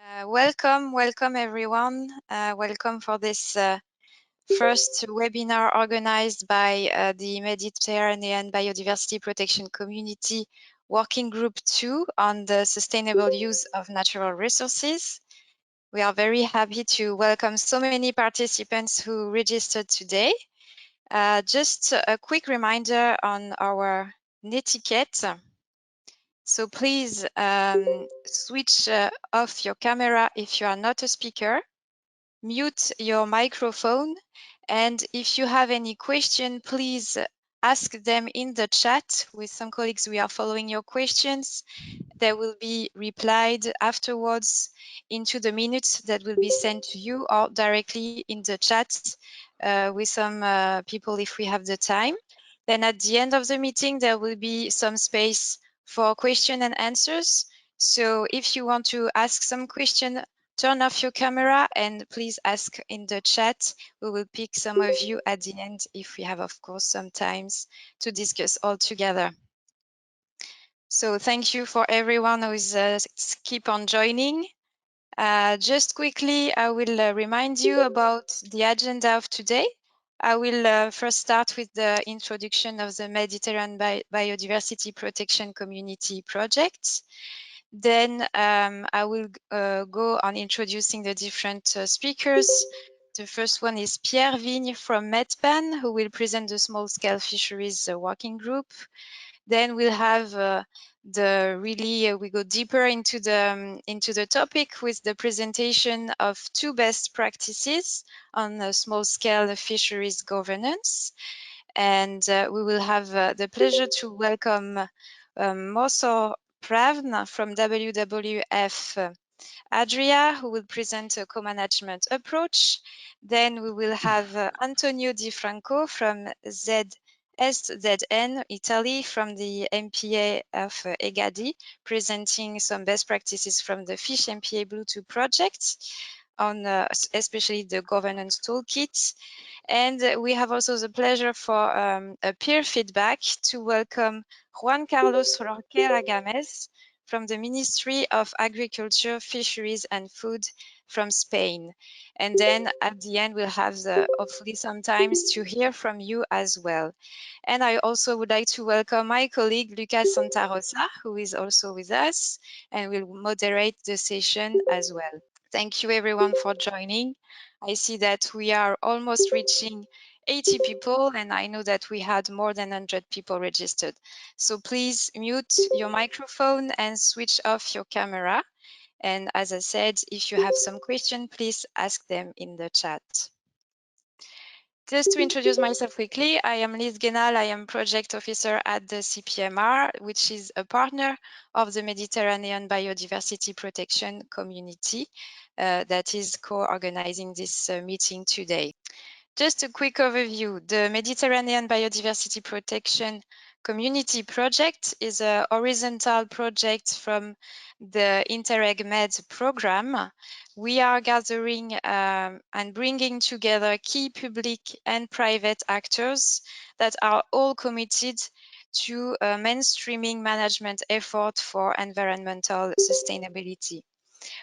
Welcome everyone. Welcome for this first webinar organized by the Mediterranean Biodiversity Protection Community Working Group 2 on the sustainable use of natural resources. We are very happy to welcome so many participants who registered today. Just a quick reminder on our netiquette. So please switch off your camera if you are not a speaker, mute your microphone, and if you have any question, please ask them in the chat. With some colleagues, we are following your questions. They will be replied afterwards into the minutes that will be sent to you or directly in the chat with some people if we have the time. Then at the end of the meeting, there will be some space for question and answers. So if you want to ask some question, turn off your camera and please ask in the chat. We will pick some of you at the end if we have, of course, some times to discuss all together. So thank you for everyone who is keep on joining. Just quickly, I will remind you about the agenda of today. I will first start with the introduction of the Mediterranean Biodiversity Protection Community Project. Then I will go on introducing the different speakers. The first one is Pierre Vigne from Mpas, who will present the small-scale fisheries working group. Then we'll have we go deeper into the topic with the presentation of 2 best practices on small-scale fisheries governance. And we will have the pleasure to welcome Mosor Pravn from WWF Adria, who will present a co-management approach. Then we will have Antonio Di Franco from SZN Italy, from the MPA of Egadi, presenting some best practices from the Fish MPA Blue2 project on especially the governance toolkit. And we have also the pleasure for a peer feedback to welcome Juan Carlos Roquera Gamez from the Ministry of Agriculture, Fisheries and Food from Spain. And then at the end, we'll have hopefully sometimes to hear from you as well. And I also would like to welcome my colleague, Lucas Santa Rosa, who is also with us and will moderate the session as well. Thank you everyone for joining. I see that we are almost reaching 80 people, and I know that we had more than 100 people registered. So please mute your microphone and switch off your camera. And as I said, if you have some questions, please ask them in the chat. Just to introduce myself quickly, I am Liz Genal. I am project officer at the CPMR, which is a partner of the Mediterranean Biodiversity Protection Community that is co-organizing this meeting today. Just a quick overview. The Mediterranean Biodiversity Protection Community Project is a horizontal project from the Interreg Med program. We are gathering and bringing together key public and private actors that are all committed to a mainstreaming management effort for environmental sustainability.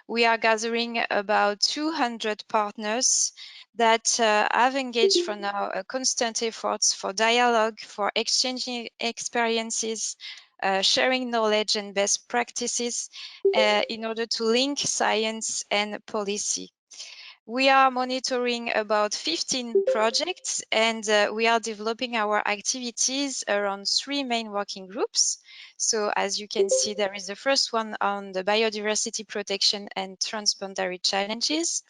We are gathering about 200 partners that have engaged for now constant efforts for dialogue, for exchanging experiences, sharing knowledge and best practices in order to link science and policy. We are monitoring about 15 projects, and we are developing our activities around 3 main working groups. So as you can see, there is the first one on the biodiversity protection and transboundary challenges.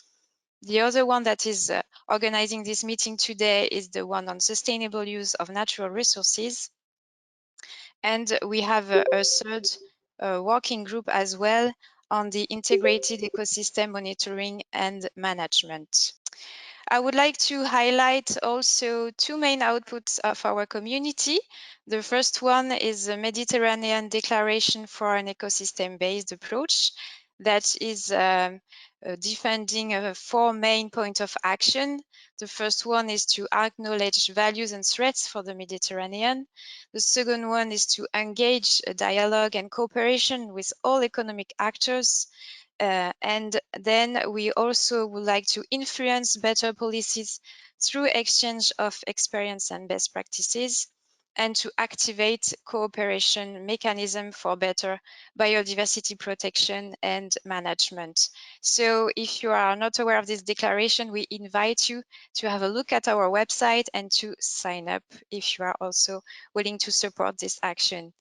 The other one that is organizing this meeting today is the one on sustainable use of natural resources. And we have a third working group as well on the integrated ecosystem monitoring and management. I would like to highlight also 2 main outputs of our community. The first one is the Mediterranean Declaration for an Ecosystem-Based Approach that is defending 4 main points of action. The first one is to acknowledge values and threats for the Mediterranean. The second one is to engage a dialogue and cooperation with all economic actors. And then we also would like to influence better policies through exchange of experience and best practices, and to activate cooperation mechanism for better biodiversity protection and management. So if you are not aware of this declaration, we invite you to have a look at our website and to sign up if you are also willing to support this action.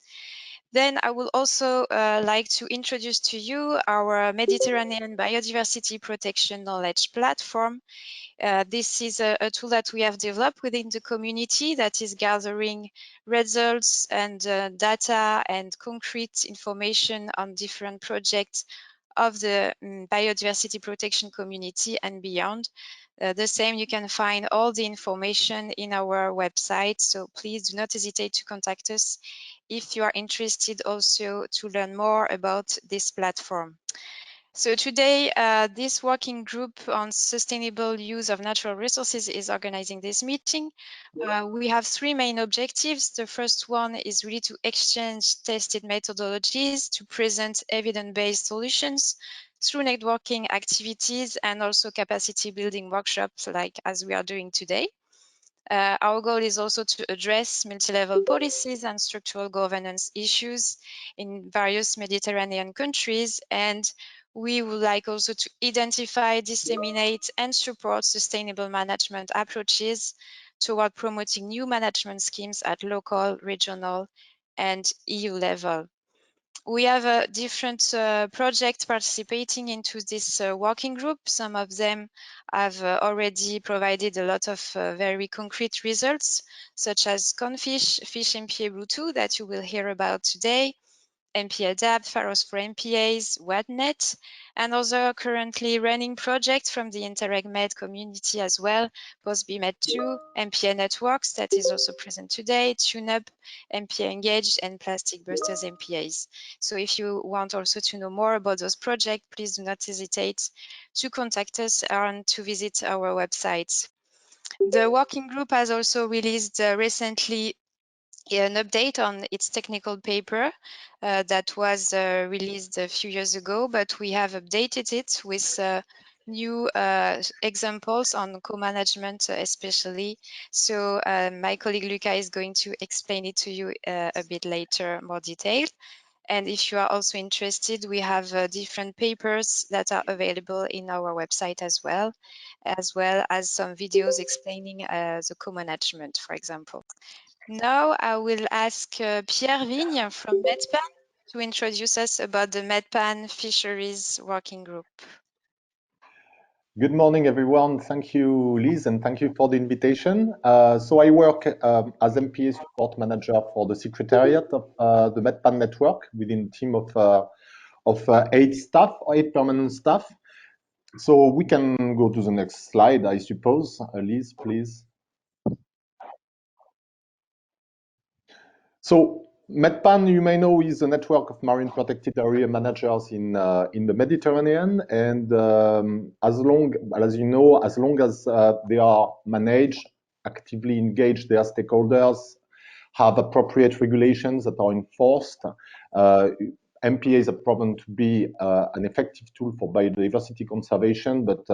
Then I would also like to introduce to you our Mediterranean Biodiversity Protection Knowledge Platform. This is a tool that we have developed within the community that is gathering results and data and concrete information on different projects of the biodiversity protection community and beyond. The same, you can find all the information in our website, so please do not hesitate to contact us if you are interested also to learn more about this platform. So today, this working group on sustainable use of natural resources is organizing this meeting. We have three main objectives. The first one is really to exchange tested methodologies, to present evidence-based solutions through networking activities and also capacity building workshops like as we are doing today. Our goal is also to address multi-level policies and structural governance issues in various Mediterranean countries, and we would like also to identify, disseminate, and support sustainable management approaches toward promoting new management schemes at local, regional, and EU level. We have different projects participating into this working group. Some of them have already provided a lot of very concrete results, such as Confish, Fish MPA Blue 2 that you will hear about today, MPA Adapt, Pharos for MPAs, WetNet, and other currently running projects from the Interreg Med community as well, PostB Med 2, MPA Networks that is also present today, TuneUp, MPA Engaged, and Plastic Busters MPAs. So if you want also to know more about those projects, please do not hesitate to contact us and to visit our website. The working group has also released recently an update on its technical paper that was released a few years ago, but we have updated it with new examples on co-management especially. So my colleague Luca is going to explain it to you a bit later, more detailed. And if you are also interested, we have different papers that are available in our website as well as some videos explaining the co-management, for example. Now I will ask Pierre Vigne from Medpan to introduce us about the Medpan Fisheries Working Group. Good morning, everyone. Thank you, Liz, and thank you for the invitation. So I work as MPA support manager for the secretariat of the Medpan network within a team of 8 permanent staff. So we can go to the next slide, I suppose. Liz, please. So Medpan, you may know, is a network of marine protected area managers in the Mediterranean, and as long as they are managed, actively engaged, their stakeholders have appropriate regulations that are enforced. MPAs have proven to be an effective tool for biodiversity conservation, but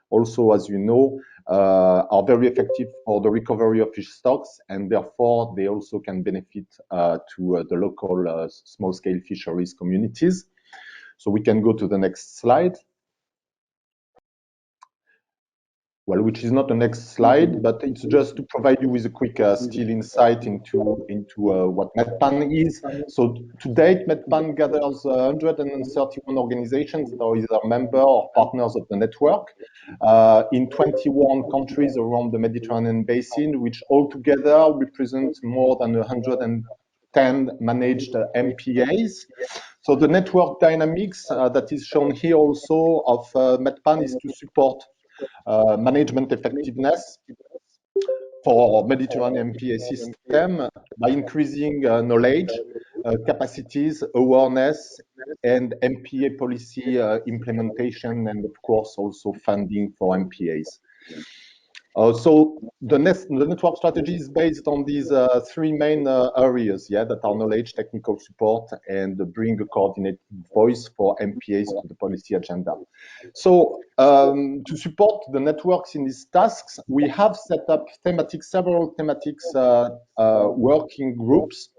also, as you know, are very effective for the recovery of fish stocks, and therefore they also can benefit to the local small-scale fisheries communities. So we can go to the next slide. Well, which is not the next slide, but it's just to provide you with a quick still insight into what Medpan is. So to date, Medpan gathers 131 organizations that are either member or partners of the network in 21 countries around the Mediterranean basin, which altogether represent more than 110 managed MPAs. So the network dynamics that is shown here also of Medpan is to support management effectiveness for Mediterranean MPA system by increasing knowledge, capacities, awareness, and MPA policy implementation, and of course also funding for MPAs. So the network strategy is based on these three main areas, that are knowledge, technical support, and bring a coordinated voice for MPAs to the policy agenda. So to support the networks in these tasks, we have set up several thematics working groups,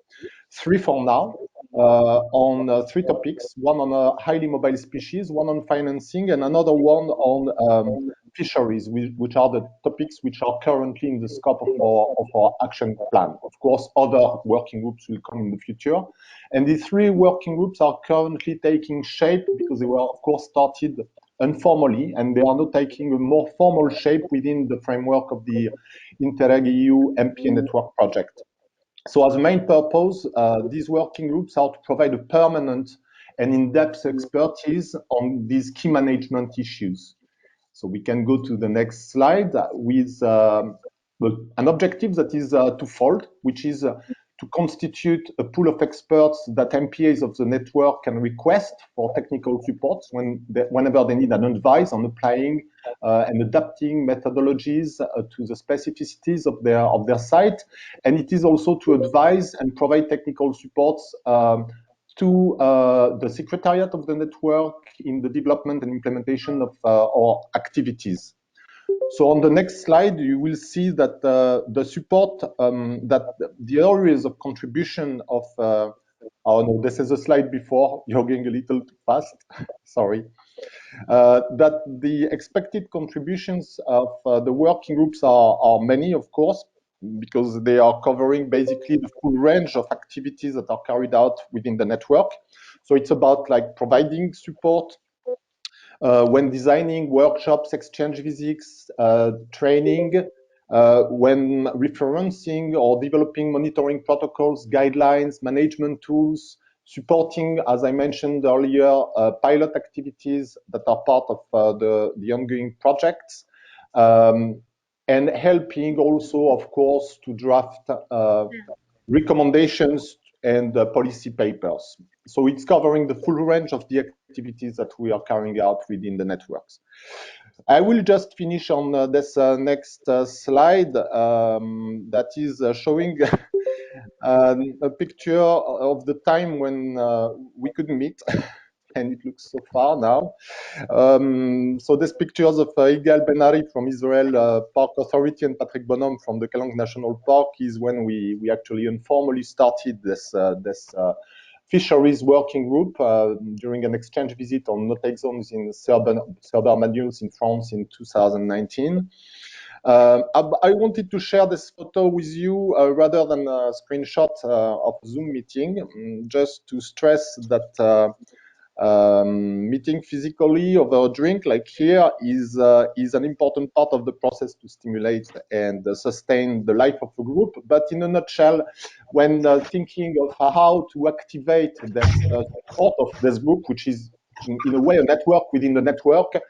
three for now, on three topics, one on highly mobile species, one on financing, and another one on fisheries, which are the topics which are currently in the scope of our action plan. Of course, other working groups will come in the future. And these three working groups are currently taking shape because they were, of course, started informally, and they are now taking a more formal shape within the framework of the Interreg-EU MPA network project. So as a main purpose, these working groups are to provide a permanent and in-depth expertise on these key management issues. So we can go to the next slide with an objective that is twofold, which is to constitute a pool of experts that MPAs of the network can request for technical support whenever they need an advice on applying and adapting methodologies to the specificities of their site. And it is also to advise and provide technical supports to the secretariat of the network in the development and implementation of our activities. So on the next slide, you will see that the support, that the areas of contribution of, oh no, this is a slide before, you're going a little too fast, sorry. That the expected contributions of the working groups are many, of course, because they are covering basically the full range of activities that are carried out within the network. So it's about like providing support when designing workshops, exchange visits, training, when referencing or developing monitoring protocols, guidelines, management tools, supporting, as I mentioned earlier, pilot activities that are part of the ongoing projects, and helping also, of course, to draft recommendations and policy papers. So it's covering the full range of the activities that we are carrying out within the networks. I will just finish on this next slide that is showing a picture of the time when we could meet. And it looks so far now. So there's pictures of Igal Ben-Ari from Israel Park Authority and Patrick Bonhomme from the Kelang National Park is when we actually informally started this fisheries working group during an exchange visit on no-take zones in Cerber-Magnus in France in 2019. I wanted to share this photo with you rather than a screenshot of a Zoom meeting, just to stress that meeting physically over a drink like here is an important part of the process to stimulate and sustain the life of a group. But in a nutshell, when thinking of how to activate this support of this group, which is in a way a network within the network,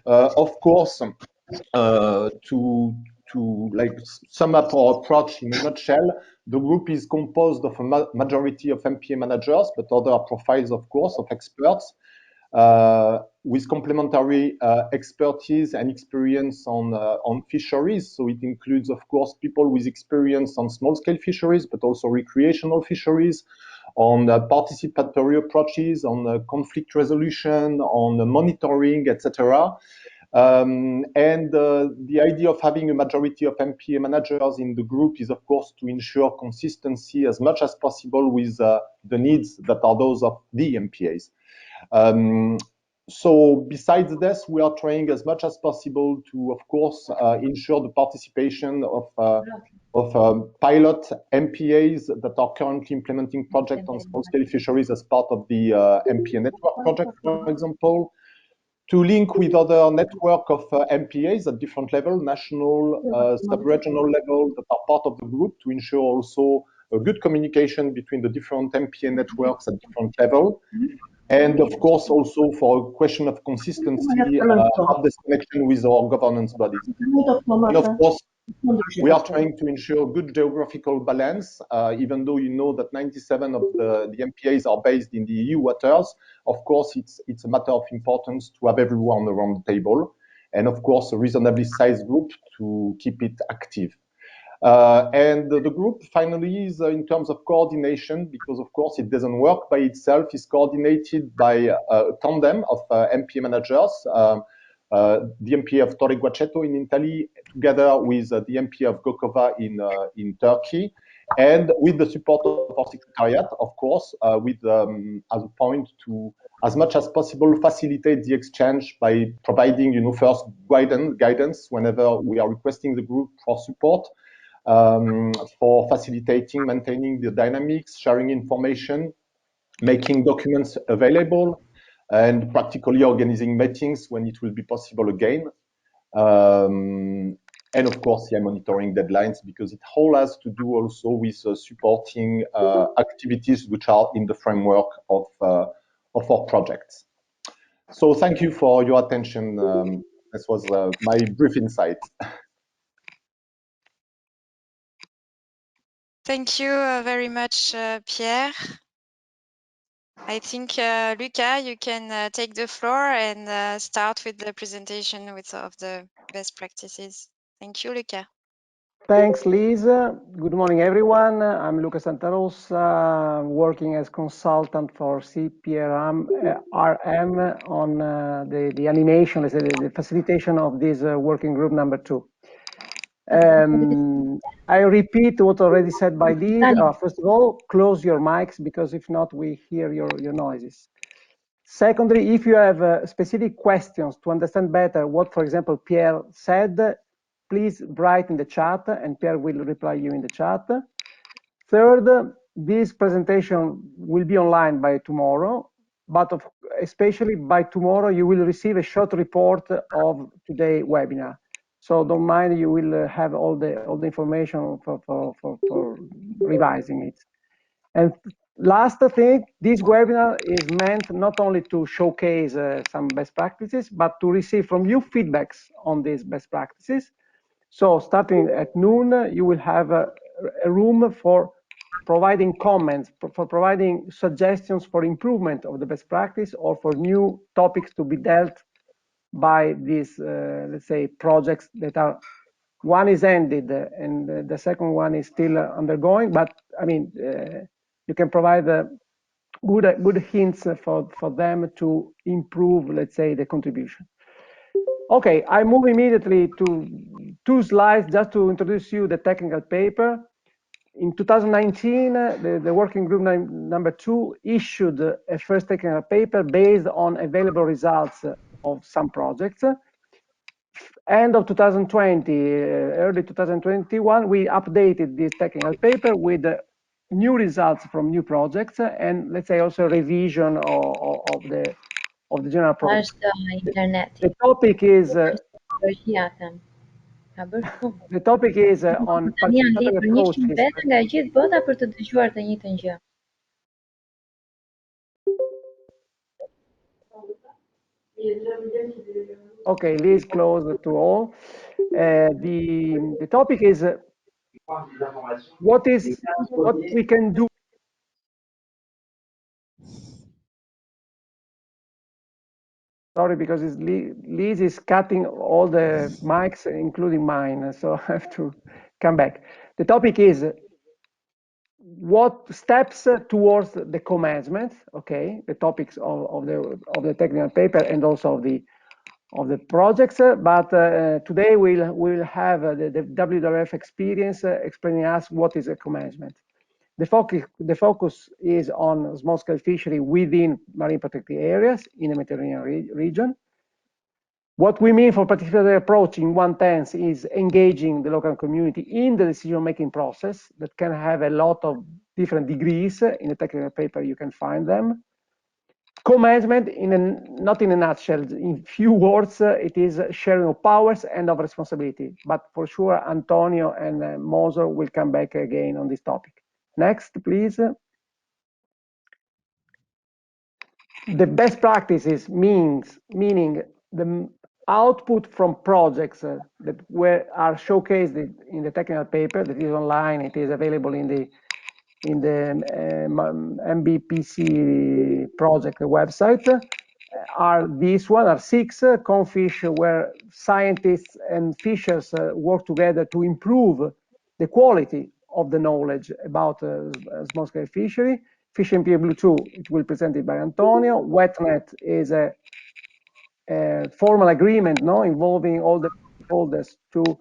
of course, to like sum up our approach in a nutshell, the group is composed of a majority of MPA managers, but other profiles, of course, of experts with complementary expertise and experience on fisheries. So it includes, of course, people with experience on small-scale fisheries, but also recreational fisheries, on participatory approaches, on conflict resolution, on monitoring, etc. And the idea of having a majority of MPA managers in the group is, of course, to ensure consistency as much as possible with the needs that are those of the MPAs. So besides this, we are trying as much as possible to, of course, ensure the participation of pilot MPAs that are currently implementing projects on small-scale fisheries as part of the MPA network project, for example. To link with other network of MPAs at different level, national, sub-regional level that are part of the group to ensure also a good communication between the different MPA networks at different level. And of course, also for a question of consistency, have this connection with our governance bodies. And of course, we are trying to ensure good geographical balance, even though you know that 97 of the MPAs are based in the EU waters. Of course, it's a matter of importance to have everyone around the table. and of course a reasonably sized group to keep it active. And the group finally is in terms of coordination, because of course it doesn't work by itself, is coordinated by a tandem of MPA managers, the MPA of Torre Guaceto in Italy, together with the MPA of Gokova in Turkey, and with the support of our secretariat, of course, with as a point to, as much as possible, facilitate the exchange by providing, first guidance whenever we are requesting the group for support, for facilitating, maintaining the dynamics, sharing information, making documents available, and practically organizing meetings when it will be possible again. And of course, monitoring deadlines, because it all has to do also with supporting activities which are in the framework of our projects. So thank you for your attention. This was my brief insight. Thank you very much, Pierre. I think, Luca, you can take the floor and start with the presentation of the best practices. Thank you, Luca. Thanks, Liz. Good morning, everyone. I'm Luca Santarossa, working as consultant for CPMR on the animation, let's say, the facilitation of this working group number 2. I repeat what already said by Liz. First of all, close your mics, because if not, we hear your noises. Secondly, if you have specific questions to understand better what, for example, Pierre said, please write in the chat and Pierre will reply you in the chat. Third, this presentation will be online by tomorrow, but especially by tomorrow, you will receive a short report of today's webinar. So don't mind, you will have all the information for revising it. And last thing, this webinar is meant not only to showcase some best practices, but to receive from you feedbacks on these best practices. So starting at noon, you will have a room for providing comments, for providing suggestions for improvement of the best practice, or for new topics to be dealt by these, let's say, projects that are, one is ended and the second one is still undergoing. But I mean, you can provide good hints for them to improve, let's say, the contribution. Okay, I move immediately to 2 slides just to introduce you the technical paper. In 2019, the working group number 2 issued a first technical paper based on available results of some projects. End of 2020, early 2021, we updated this technical paper with new results from new projects, and let's say also revision of the general approach. The topic is on participatory approaches. Okay, Liz, close to all. The topic is what we can do. Sorry, because Liz is cutting all the mics, including mine, so I have to come back. The topic is what steps towards the co-management. Okay, the topics of the technical paper and also of the projects. But today we'll have the WWF experience explaining us what is a co-management. The focus is on small-scale fishery within marine protected areas in the Mediterranean region. What we mean for participatory approach in one sense is engaging the local community in the decision-making process that can have a lot of different degrees. In the technical paper, you can find them. Co-management, not in a nutshell, in few words, it is sharing of powers and of responsibility. But for sure, Antonio and Moser will come back again on this topic. Next, please. The best practices meaning the output from projects that are showcased in the technical paper that is online. It is available in the MBPC project website, are these one, are 6 Confish, where scientists and fishers work together to improve the quality of the knowledge about small-scale fishery. Fish and Blue 2, it will be presented by Antonio. WetNet is a formal agreement involving all the stakeholders to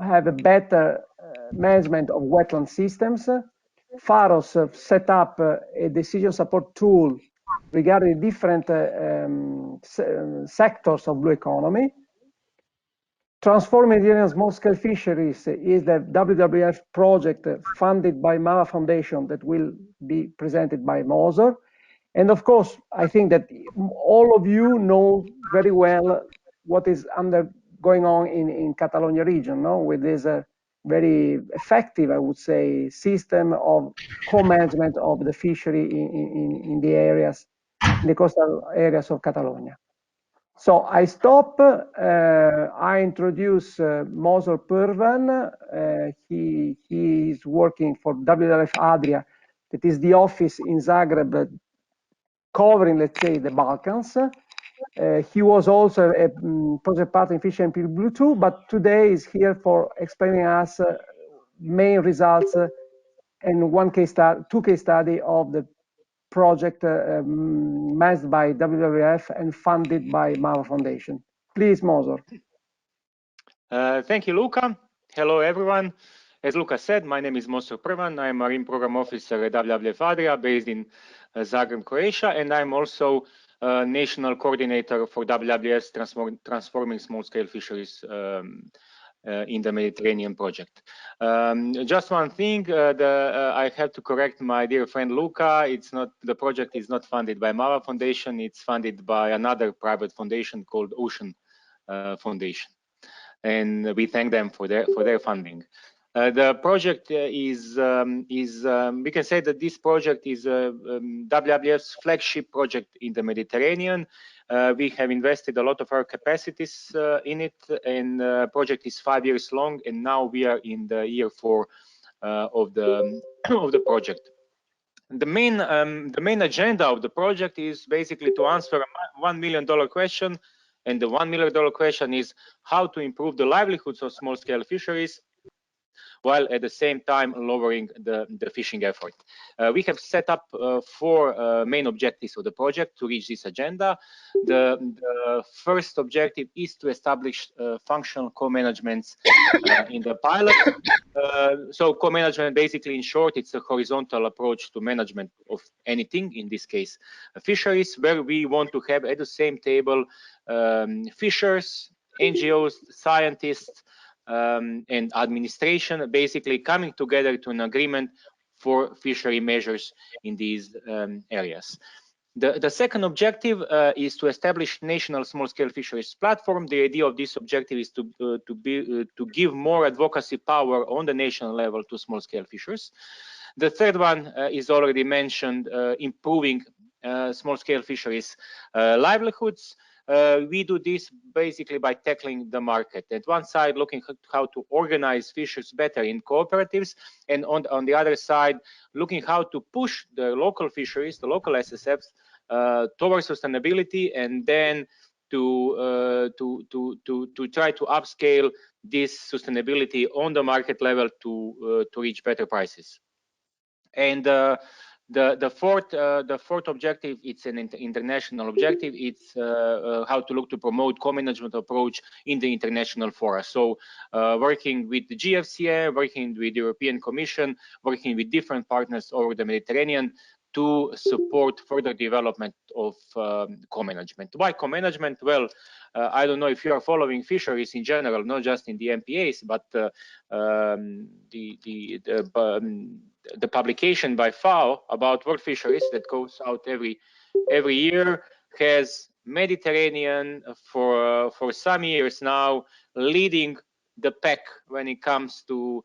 have a better management of wetland systems. Pharos set up a decision support tool regarding different sectors of blue economy. Transforming Mediterranean Small-Scale Fisheries is the WWF project funded by Mava Foundation that will be presented by Moser. And of course, I think that all of you know very well what is going on in Catalonia region, with this very effective, I would say, system of co-management of the fishery in the areas, in the coastal areas of Catalonia. So I stop. I introduce Moser Pervan. He is working for WWF Adria, that is the office in Zagreb covering, let's say, the Balkans. He was also a project partner in Fish and Blue 2, but today is here for explaining us main results and two case study of the project managed by WWF and funded by Mava Foundation. Please, Moser. Thank you, Luca. Hello, everyone. As Luca said, my name is Moser Prvan. I'm Marine Program Officer at WWF Adria, based in Zagreb, Croatia, and I'm also National Coordinator for WWF's Transforming Small-Scale Fisheries in the Mediterranean project. Just one thing, I have to correct my dear friend Luca. The project is not funded by Mava Foundation. It's funded by another private foundation called Ocean Foundation, and we thank them for their funding. The project we can say that this project is WWF's flagship project in the Mediterranean. We have invested a lot of our capacities in it, and the project is 5 years long, and now we are in the year 4 of the project. The main agenda of the project is basically to answer a $1 million question, and the $1 million question is how to improve the livelihoods of small-scale fisheries while at the same time lowering the fishing effort. We have set up 4 main objectives of the project to reach this agenda. The first objective is to establish functional co-managements in the pilot. So co-management, basically, in short, it's a horizontal approach to management of anything, in this case fisheries, where we want to have at the same table fishers, NGOs, scientists, and administration, basically coming together to an agreement for fishery measures in these areas. The second objective is to establish national small-scale fisheries platform. The idea of this objective is to give more advocacy power on the national level to small-scale fishers. The third one is already mentioned, improving small-scale fisheries livelihoods. We do this basically by tackling the market. At one side, looking at how to organize fishers better in cooperatives, and on the other side, looking how to push the local fisheries, the local SSFs, towards sustainability, and then to try to upscale this sustainability on the market level to reach better prices. And the fourth objective, it's an international objective. It's how to look to promote co-management approach in the international fora. So working with the GFCM, working with the European Commission, working with different partners over the Mediterranean to support further development of co-management. Why co-management? Well, I don't know if you are following fisheries in general, not just in the MPAs, but the publication by FAO about world fisheries that goes out every year has Mediterranean for some years now leading the pack when it comes to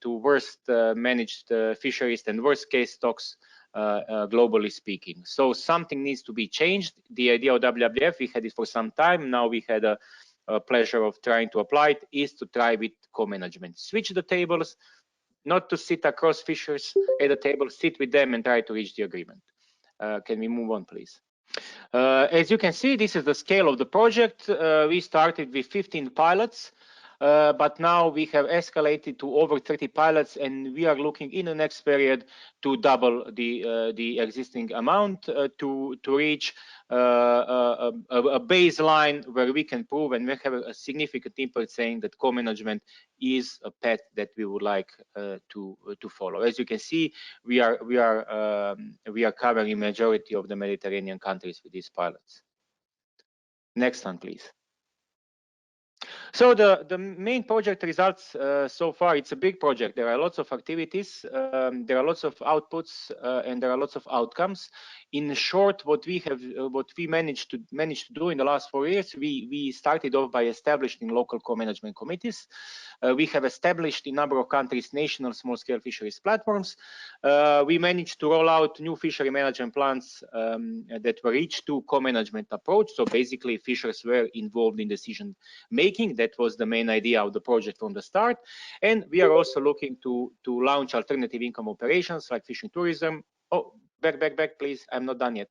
worst managed fisheries and worst case stocks, globally speaking. So something needs to be changed. The idea of WWF, we had it for some time. Now we had a pleasure of trying to apply it, is to try with co-management. Switch the tables, not to sit across fishers at the table, sit with them and try to reach the agreement. Can we move on, please? As you can see, this is the scale of the project. We started with 15 pilots, but now we have escalated to over 30 pilots, and we are looking in the next period to double the existing amount to reach a baseline where we can prove and we have a significant impact, saying that co-management is a path that we would like to follow. As you can see, we are covering majority of the Mediterranean countries with these pilots. Next one, please. So the main project results so far, it's a big project. There are lots of activities, there are lots of outputs, and there are lots of outcomes. In short, what we managed to do in the last 4 years, we started off by establishing local co-management committees. We have established in a number of countries national small-scale fisheries platforms. We managed to roll out new fishery management plans that were each to co-management approach. So basically, fishers were involved in decision making. That was the main idea of the project from the start. And we are also looking to launch alternative income operations like fishing tourism. Oh, back, please. I'm not done yet.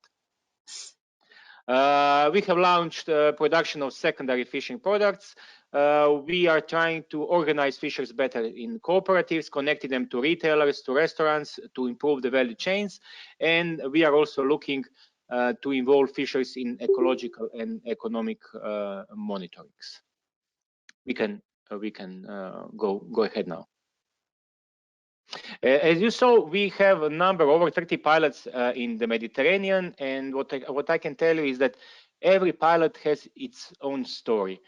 We have launched production of secondary fishing products. We are trying to organize fishers better in cooperatives, connecting them to retailers, to restaurants, to improve the value chains. And we are also looking to involve fishers in ecological and economic monitorings. We can go ahead now. As you saw, we have a number, over 30 pilots in the Mediterranean, and what I can tell you is that every pilot has its own story,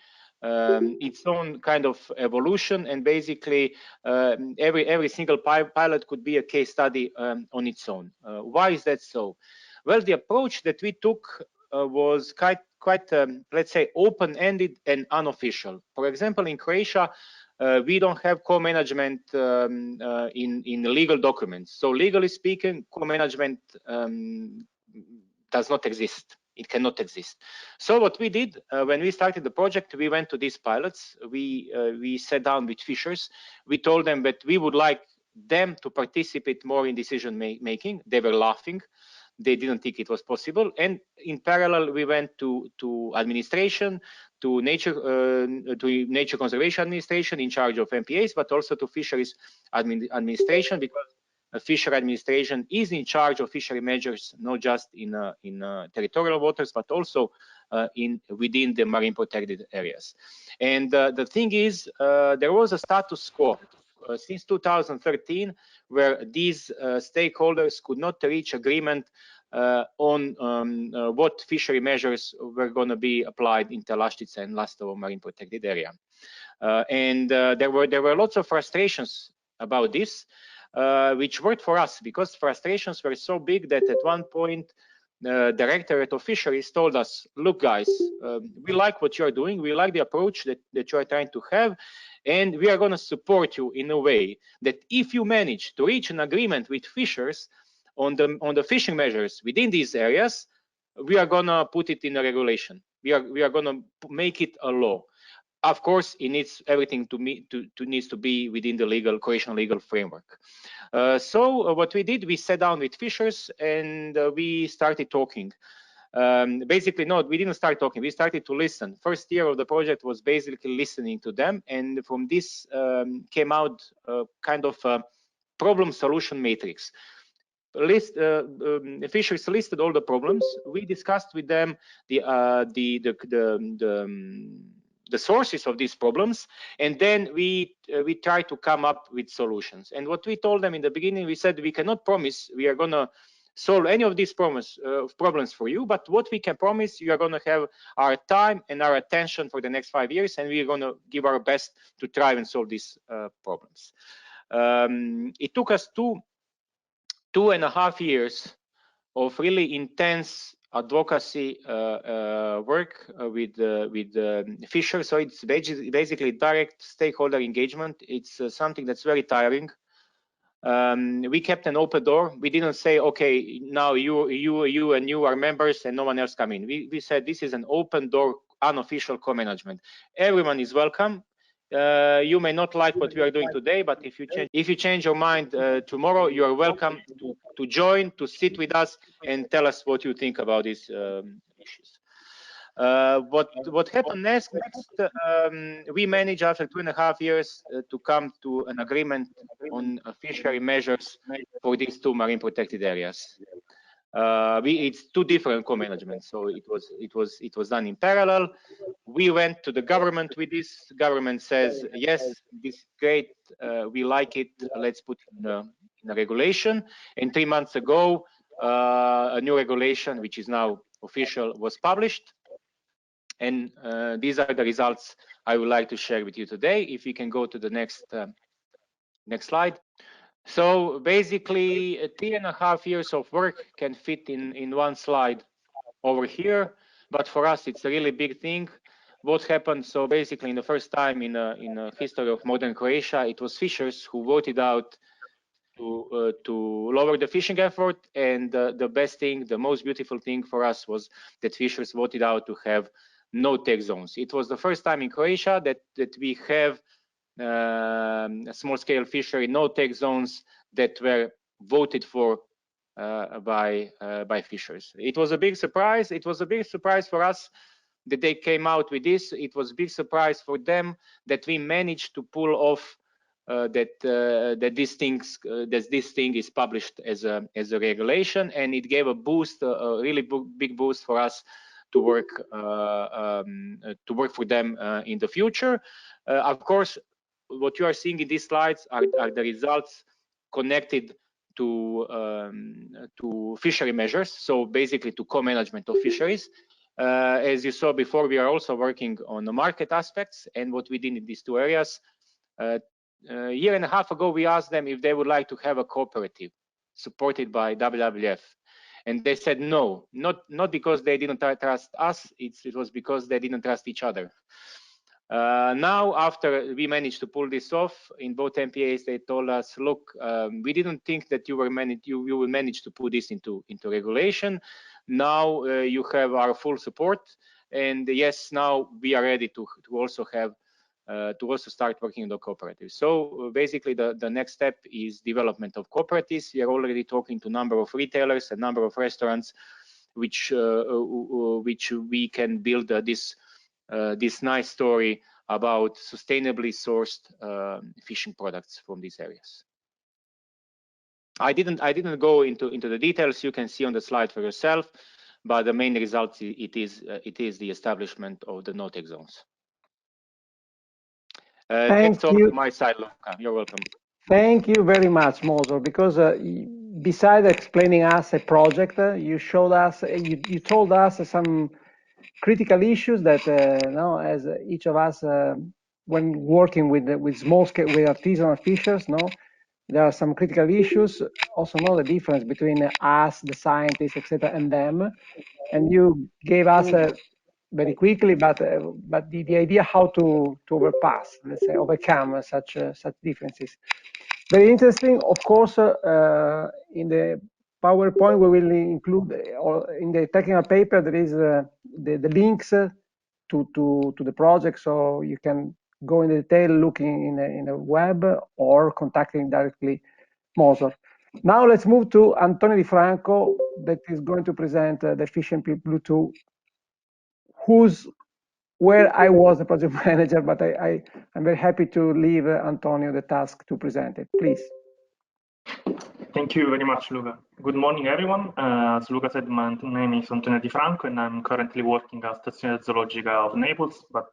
its own kind of evolution, and basically every single pilot could be a case study on its own. Why is that so? Well, the approach that we took was quite let's say, open-ended and unofficial. For example, in Croatia, we don't have co-management in legal documents. So legally speaking, co-management does not exist. It cannot exist. So what we did when we started the project, we went to these pilots. We sat down with fishers. We told them that we would like them to participate more in decision making. They were laughing. They didn't think it was possible. And in parallel, we went to administration, to nature conservation administration in charge of MPAs, but also to fisheries administration, because fishery administration is in charge of fishery measures, not just in territorial waters, but also within the marine protected areas. And the thing is, there was a status quo since 2013, where these stakeholders could not reach agreement on what fishery measures were going to be applied in Telaštica and Lastovo marine protected area. And there were lots of frustrations about this, which worked for us, because frustrations were so big that at one point the Directorate of Fisheries told us, look guys, we like what you're doing, we like the approach that you are trying to have, and we are going to support you in a way that if you manage to reach an agreement with fishers on the fishing measures within these areas, we are going to put it in a regulation. We are going to make it a law. Of course, it needs everything needs to be within the Croatian legal framework. So what we did, we sat down with fishers and we started talking. Basically, no, we didn't start talking. We started to listen. First year of the project was basically listening to them, and from this came out kind of a problem solution matrix. Fishers listed all the problems. We discussed with them the sources of these problems, and then we try to come up with solutions. And what we told them in the beginning, we said we cannot promise we are going to solve any of these problems for you, but what we can promise, you are going to have our time and our attention for the next 5 years, and we are going to give our best to try and solve these problems. It took us 2.5 years of really intense advocacy work with fishers. So it's basically direct stakeholder engagement. It's something that's very tiring. We kept an open door. We didn't say, okay, now you and you are members and no one else come in. We said this is an open door, unofficial co-management. Everyone is welcome. You may not like what we are doing today, but if you change your mind tomorrow, you are welcome to join, to sit with us and tell us what you think about these issues. What happened next? We managed after 2.5 years to come to an agreement on fishery measures for these two marine protected areas. It's two different co-managements, so it was done in parallel. We went to the government with this. The government says, yes, this is great, we like it, let's put it in a regulation. And 3 months ago, a new regulation, which is now official, was published. And these are the results I would like to share with you today. If we can go to the next slide. So basically, 3.5 years of work can fit in one slide over here. But for us, it's a really big thing. What happened? So basically, in the first time in the history of modern Croatia, it was fishers who voted out to lower the fishing effort. And the best thing, the most beautiful thing for us was that fishers voted out to have no-take zones. It was the first time in Croatia that we have small-scale fishery no-take zones that were voted for by fishers. It was a big surprise. It was a big surprise for us that they came out with this. It was a big surprise for them that we managed to pull off that this thing is published as a regulation, and it gave a boost, a really big boost for us to work for them in the future. Of course, what you are seeing in these slides are the results connected to fishery measures, so basically to co-management of fisheries. As you saw before, we are also working on the market aspects, and what we did in these two areas. A year and a half ago, we asked them if they would like to have a cooperative supported by WWF. And they said no, not because they didn't trust us, it was because they didn't trust each other. Now, after we managed to pull this off in both MPAs, they told us, look, we didn't think that you will manage to put this into regulation. Now you have our full support, and yes, now we are ready to also start working on the cooperatives. So basically, the next step is development of cooperatives. We are already talking to a number of retailers, a number of restaurants, which we can build this nice story about sustainably sourced fishing products from these areas. I didn't go into the details. You can see on the slide for yourself, but the main result it is the establishment of the no-take zones. Thank that's all you. on my side, Luca. You're welcome. Thank you very much, Mozor, because besides explaining us a project, you showed us, you told us some critical issues that, as each of us, when working with small scale, with artisanal fishers, there are some critical issues. Also, know the difference between us, the scientists, etc., and them. And you gave us very quickly, but the idea how to overpass, let's say, overcome such differences. Very interesting. Of course, in the PowerPoint we will include, or in the technical paper there is the links to the project, so you can go in detail looking in a web or contacting directly Mozor. Now let's move to Antonio Di Franco, that is going to present the Efficient Blue 2, where I was the project manager, but I'm very happy to leave Antonio the task to present it. Please. Thank you very much, Luca. Good morning, everyone. As Luca said, my name is Antonio Di Franco, and I'm currently working at Stazione Zoologica of Naples, but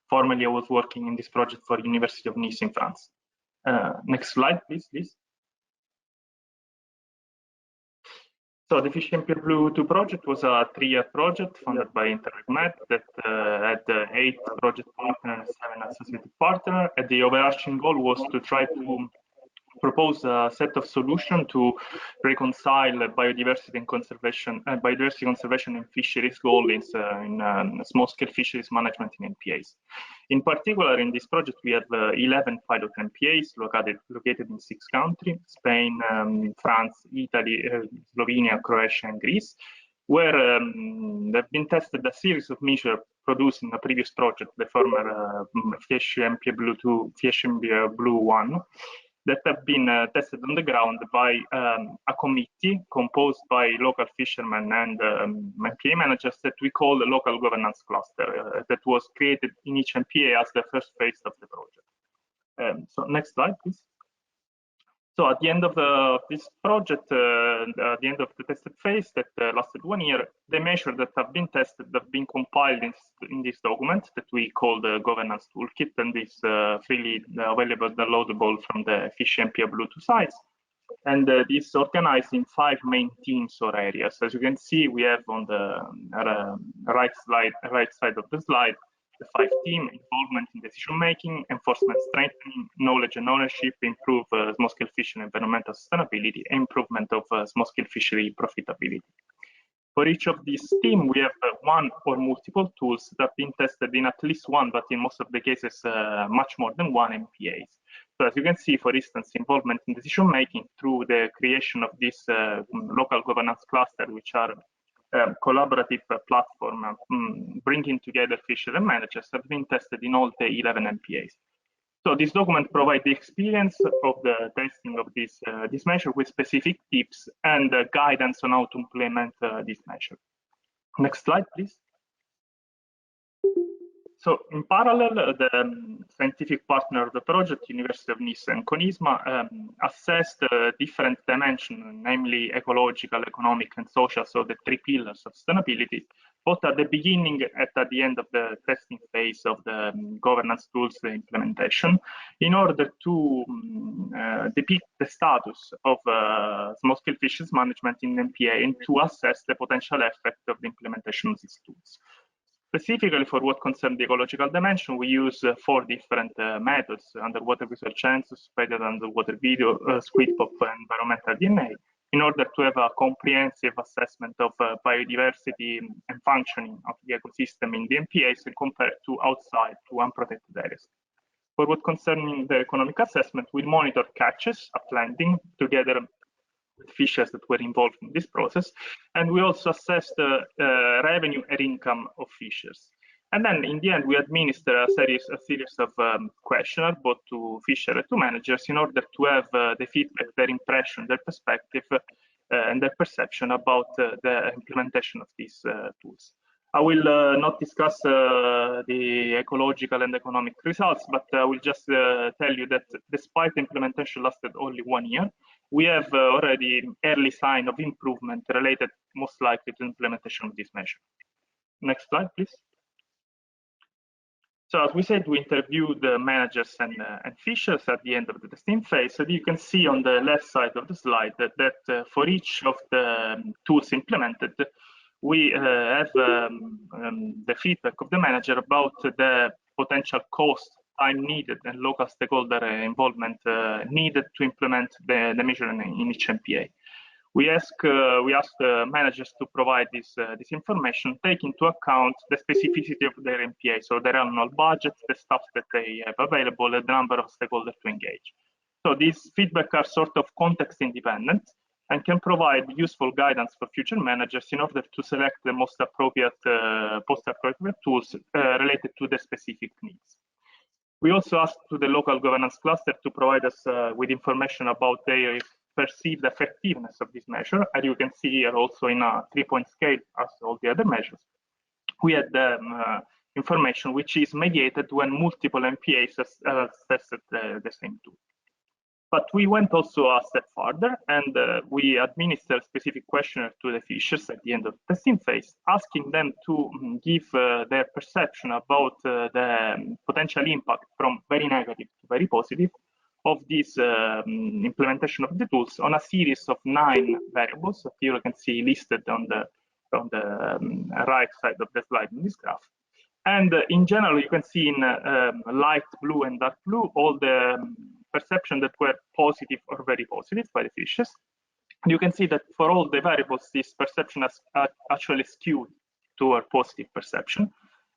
formerly I was working in this project for University of Nice in France. Next slide, please. So the Fish and Pure Blue 2 project was a 3-year project funded by Interreg that had 8 project partners, 7 associated partners, and the overarching goal was to try to propose a set of solutions to reconcile biodiversity conservation and fisheries goals in small-scale fisheries management in MPAs. In particular, in this project, we have 11 pilot MPAs located in 6 countries: Spain, France, Italy, Slovenia, Croatia, and Greece. where there have been tested a series of measures produced in the previous project, the former FIESH-MPA Blue 2, FIESH-MPA Blue 1, that have been tested on the ground by a committee composed by local fishermen and MPA managers that we call the local governance cluster that was created in each MPA as the first phase of the project. So next slide, please. So at the end of this project, at the end of the tested phase that lasted 1 year, the measures that have been tested have been compiled in this document that we call the governance toolkit, and is freely available, downloadable from the FIESH-MPA Blue 2 sites. And this is organized in 5 main teams or areas. As you can see, we have on the right side of the slide, the 5 teams: involvement in decision-making, enforcement strengthening, knowledge and ownership, improve small-scale fishing environmental sustainability, improvement of small-scale fishery profitability. For each of these teams, we have one or multiple tools that have been tested in at least one, but in most of the cases, much more than one MPAs. So as you can see, for instance, involvement in decision-making through the creation of this local governance cluster, which are collaborative platform bringing together fishermen and managers, have been tested in all the 11 MPAs. So this document provides the experience of the testing of this measure with specific tips and guidance on how to implement this measure. Next slide, please. So in parallel, the scientific partner of the project, University of Nice and CONISMA, assessed different dimensions, namely ecological, economic, and social, so the 3 pillars of sustainability, both at the beginning and at the end of the testing phase of the governance tools implementation, in order to depict the status of small-scale fisheries management in MPA and to assess the potential effect of the implementation of these tools. Specifically for what concerns the ecological dimension, we use 4 different methods: underwater visual census, spreaded underwater video, squid pop, and environmental DNA, in order to have a comprehensive assessment of biodiversity and functioning of the ecosystem in the MPAs compared to outside, to unprotected areas. For what concerns the economic assessment, we monitor catches at landing together with fishers that were involved in this process, and we also assess the revenue and income of fishers. And then in the end, we administer a series of questionnaires, both to fishers and to managers, in order to have the feedback, their impression, their perspective, and their perception about the implementation of these tools. I will not discuss the ecological and economic results, but I will just tell you that despite the implementation lasted only 1 year, we have already early sign of improvement related most likely to implementation of this measure. Next slide, please. So as we said, we interviewed the managers and fishers at the end of the testing phase. So you can see on the left side of the slide that for each of the tools implemented, we have the feedback of the manager about the potential cost, time needed, and local stakeholder involvement needed to implement the measure in each MPA. We asked the managers to provide this information, take into account the specificity of their MPA, so their annual budget, the staff that they have available, and the number of stakeholders to engage. So these feedback are sort of context independent and can provide useful guidance for future managers in order to select the most appropriate post-appropriate tools related to the specific needs. We also asked to the local governance cluster to provide us with information about their perceived effectiveness of this measure. As you can see here, also in a 3-point scale as all the other measures. We had information which is mediated when multiple MPAs assessed the same tool. But we went also a step further, and we administered specific questionnaire to the fishers at the end of the testing phase, asking them to give their perception about the potential impact from very negative to very positive of this implementation of the tools on a series of 9 variables that you can see listed on the right side of the slide in this graph. And in general, you can see in light blue and dark blue all the perception that were positive or very positive by the fishers. You can see that for all the variables, this perception has actually skewed toward positive perception.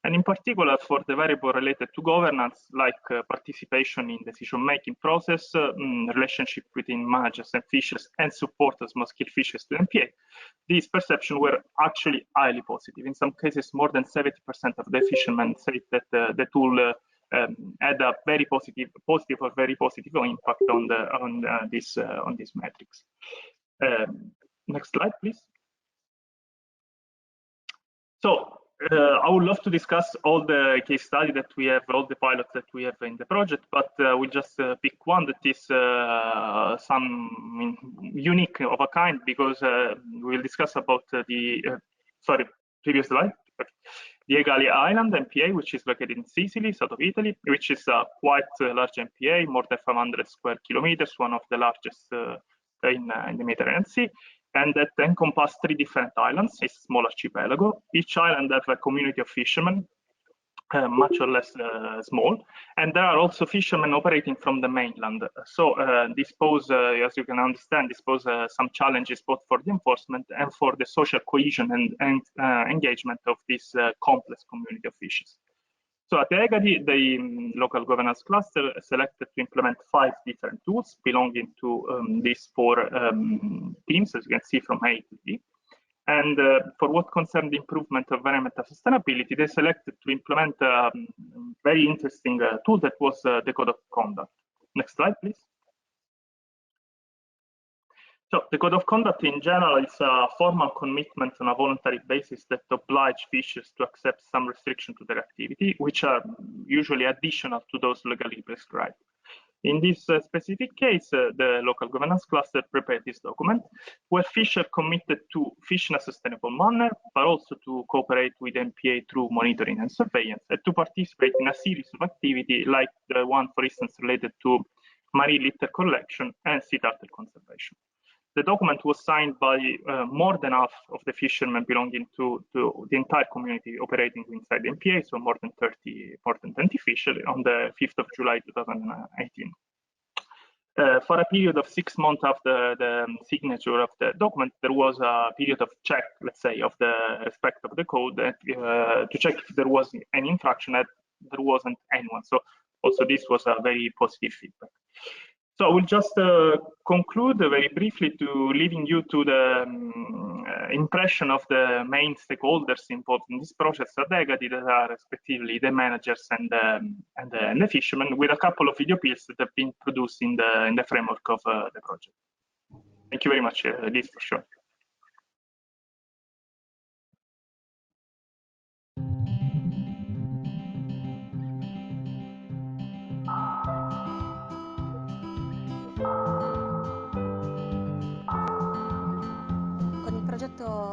and in particular for the variable related to governance, like participation in decision-making process, relationship between managers and fishers, and support of small-scale fishers to MPA. These perceptions were actually highly positive. In some cases, more than 70% of the fishermen said that the tool had a very positive or very positive impact on these metrics. Next slide, please. So I would love to discuss all the case study that we have, all the pilots that we have in the project, but we'll just pick one that is unique of a kind, because we'll discuss about previous slide. The Egali Island MPA, which is located in Sicily, south of Italy, which is a quite large MPA, more than 500 square kilometers, one of the largest in the Mediterranean Sea, and that encompasses 3 different islands. It's a small archipelago. Each island has a community of fishermen, much or less small, and there are also fishermen operating from the mainland. So this poses, as you can understand, some challenges both for the enforcement and for the social cohesion and engagement of this complex community of fishers. So at the Egadi, the local governance cluster selected to implement 5 different tools belonging to these 4 teams, as you can see from A to D. And for what concerned the improvement of environmental sustainability, they selected to implement a very interesting tool that was the Code of Conduct. Next slide, please. So the Code of Conduct in general is a formal commitment on a voluntary basis that oblige fishers to accept some restriction to their activity, which are usually additional to those legally prescribed. In this specific case, the local governance cluster prepared this document, where fishers committed to fish in a sustainable manner, but also to cooperate with MPA through monitoring and surveillance, and to participate in a series of activities like the one, for instance, related to marine litter collection and sea turtle conservation. The document was signed by more than half of the fishermen belonging to the entire community operating inside the MPA, so more than 20 fishers, on the 5th of July 2018. For a period of 6 months after the signature of the document, there was a period of check, let's say, of the respect of the code to check if there was any infraction, and there wasn't anyone. So also this was a very positive feedback. So I will just conclude very briefly to leaving you to the impression of the main stakeholders involved in this process at Egadi, that are respectively the managers and the fishermen, with a couple of video clips that have been produced in the framework of the project. Thank you very much, Liz, for sure.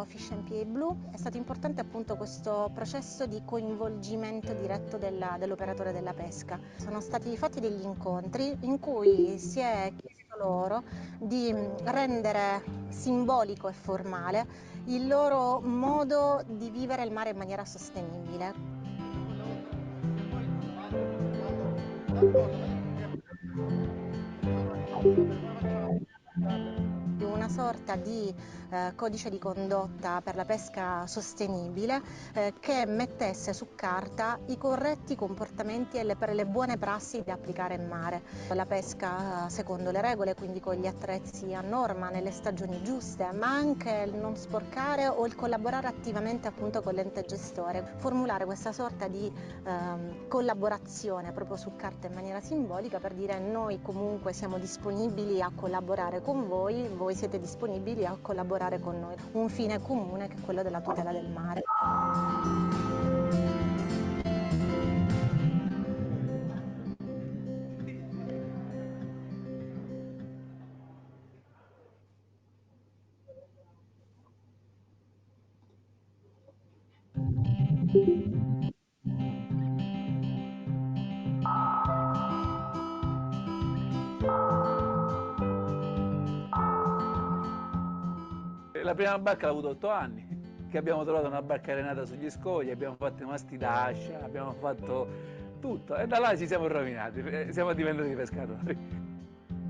Fish MPA Blue è stato importante appunto questo processo di coinvolgimento diretto dell'operatore della pesca. Sono stati fatti degli incontri in cui si è chiesto loro di rendere simbolico e formale il loro modo di vivere il mare in maniera sostenibile. Una sorta di codice di condotta per la pesca sostenibile che mettesse su carta i corretti comportamenti e le buone prassi da applicare in mare. La pesca secondo le regole, quindi con gli attrezzi a norma, nelle stagioni giuste, ma anche il non sporcare o il collaborare attivamente appunto con l'ente gestore. Formulare questa sorta di collaborazione proprio su carta in maniera simbolica per dire: noi comunque siamo disponibili a collaborare con voi, voi siete disponibili a collaborare con noi. Un fine comune che è quello della tutela del mare. La prima barca l'ho avuto 8 anni, che abbiamo trovato una barca arenata sugli scogli, abbiamo fatto i masti d'ascia, abbiamo fatto tutto e da là ci siamo rovinati, siamo diventati pescatori.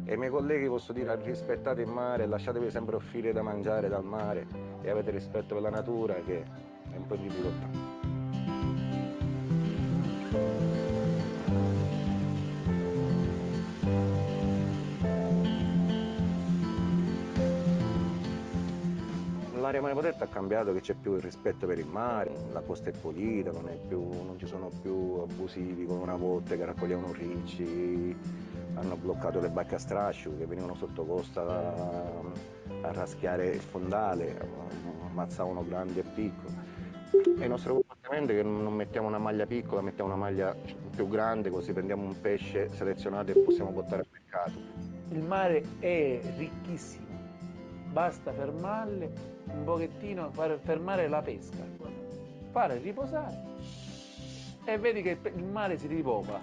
E ai miei colleghi posso dire: rispettate il mare, lasciatevi sempre offrire da mangiare dal mare e avete rispetto per la natura, che è un po' in difficoltà. L'area mare protetta ha cambiato, che c'è più il rispetto per il mare, la costa è pulita, non ci sono più abusivi come una volta che raccoglievano ricci, hanno bloccato le barche a strascico che venivano sotto costa a raschiare il fondale, ammazzavano grandi e piccoli. E il nostro comportamento è che non mettiamo una maglia piccola, mettiamo una maglia più grande, così prendiamo un pesce selezionato e possiamo portare al mercato. Il mare è ricchissimo, basta fermarle un pochettino, fermare la pesca, fare riposare e vedi che il mare si ripopla.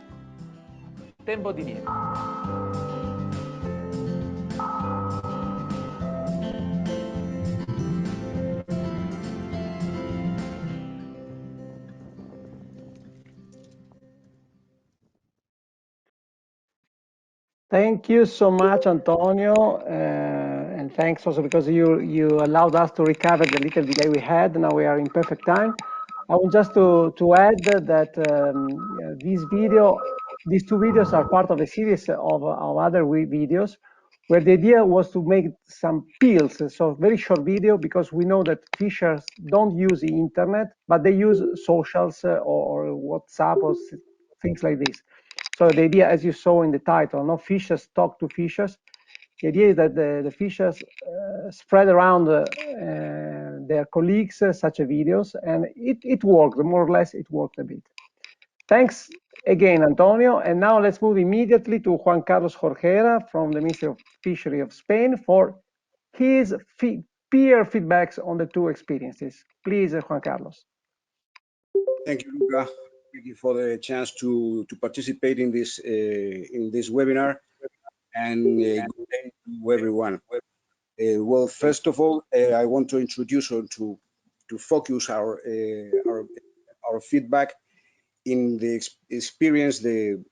Tempo di niente. Thank you so much, Antonio, and thanks also because you allowed us to recover the little delay we had. Now we are in perfect time. I want just to add that these two videos are part of a series of other videos where the idea was to make some peels, so very short video, because we know that fishers don't use the internet, but they use socials or WhatsApp or things like this. So the idea, as you saw in the title, no fishers talk to fishers. The idea is that the fishers spread around their colleagues such videos, and it worked, more or less it worked a bit. Thanks again, Antonio. And now let's move immediately to Juan Carlos Jorgera from the Ministry of Fishery of Spain for his peer feedbacks on the two experiences. Please, Juan Carlos. Thank you, Luca. Thank you for the chance to participate in this webinar, and good day to everyone. Well, first of all, I want to introduce or to focus our feedback in the experience, the